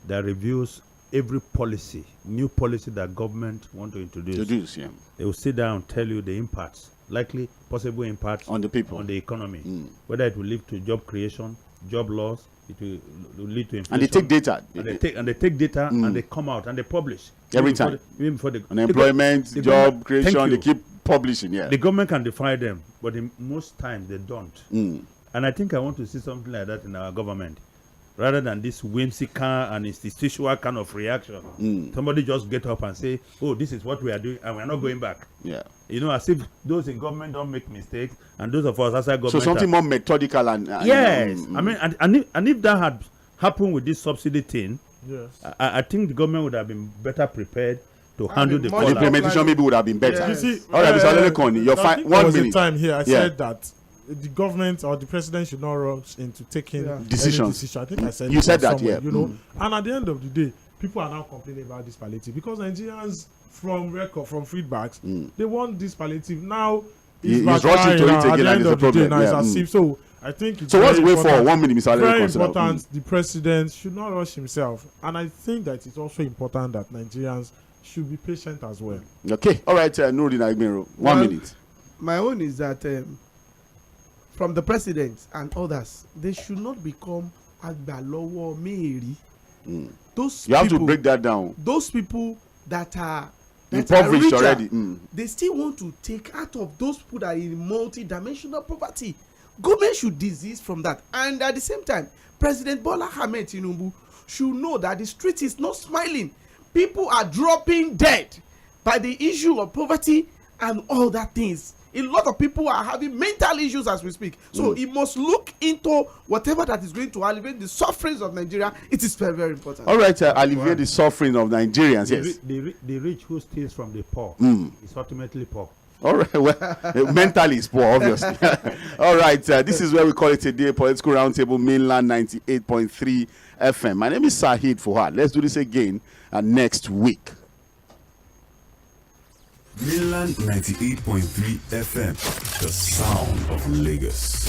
that reviews every policy, new policy that government want to introduce. They will sit down and tell you the impacts, likely possible impacts on the people, on the economy, whether it will lead to job creation, job loss, it will lead to inflation. And they take data. And they take data and they come out and they publish every time. Even before the unemployment, job creation, they keep publishing. Yeah, the government can defy them, but in most times they don't. And I think I want to see something like that in our government, rather than this whimsical and institutional kind of reaction. Somebody just get up and say, "Oh, this is what we are doing, and we are not going back." Yeah, you know, as if those in government don't make mistakes, and those of us outside government. So something more methodical and yes, I mean, and if that had happened with this subsidy thing, yes, I think the government would have been better prepared to handle the implementation. Maybe would have been better. Yes. You see, all right, Mr. Olelekoni, you're fine. 1 minute. Time here. I said that the government or the president should not rush into taking decisions. I think I said you said that, yeah. You know, and at the end of the day, people are now complaining about this palliative because Nigerians, from feedbacks, they want this palliative now. He's rushing to it again, and it's a problem. Now it's as if so. I think it's so. What's the way for 1 minute, Mr. Very important. The president should not rush himself, and I think that it's also important that Nigerians should be patient as well. Okay, all right, Nuruddin Agbero, 1 minute. My own is that. From the president and others, they should not become agbalowo meri. Those you have to break that down. Those people that are impoverished already, they still want to take out of those people that are in multi-dimensional poverty. Government should desist from that, and at the same time, President Bola Ahmed Tinubu should know that the street is not smiling. People are dropping dead by the issue of poverty and all that things. A lot of people are having mental issues as we speak. So he must look into whatever that is going to alleviate the sufferings of Nigeria. It is very, very important. All right, alleviate the suffering of Nigerians. Yes. The rich who steals from the poor is ultimately poor. All right, well, mentally is poor, obviously. All right, this is where we call it a day. Political Roundtable, Mainland 98.3 FM. My name is Saheed Fuhad. Let's do this again next week. Mainland 98.3 FM, the sound of Lagos.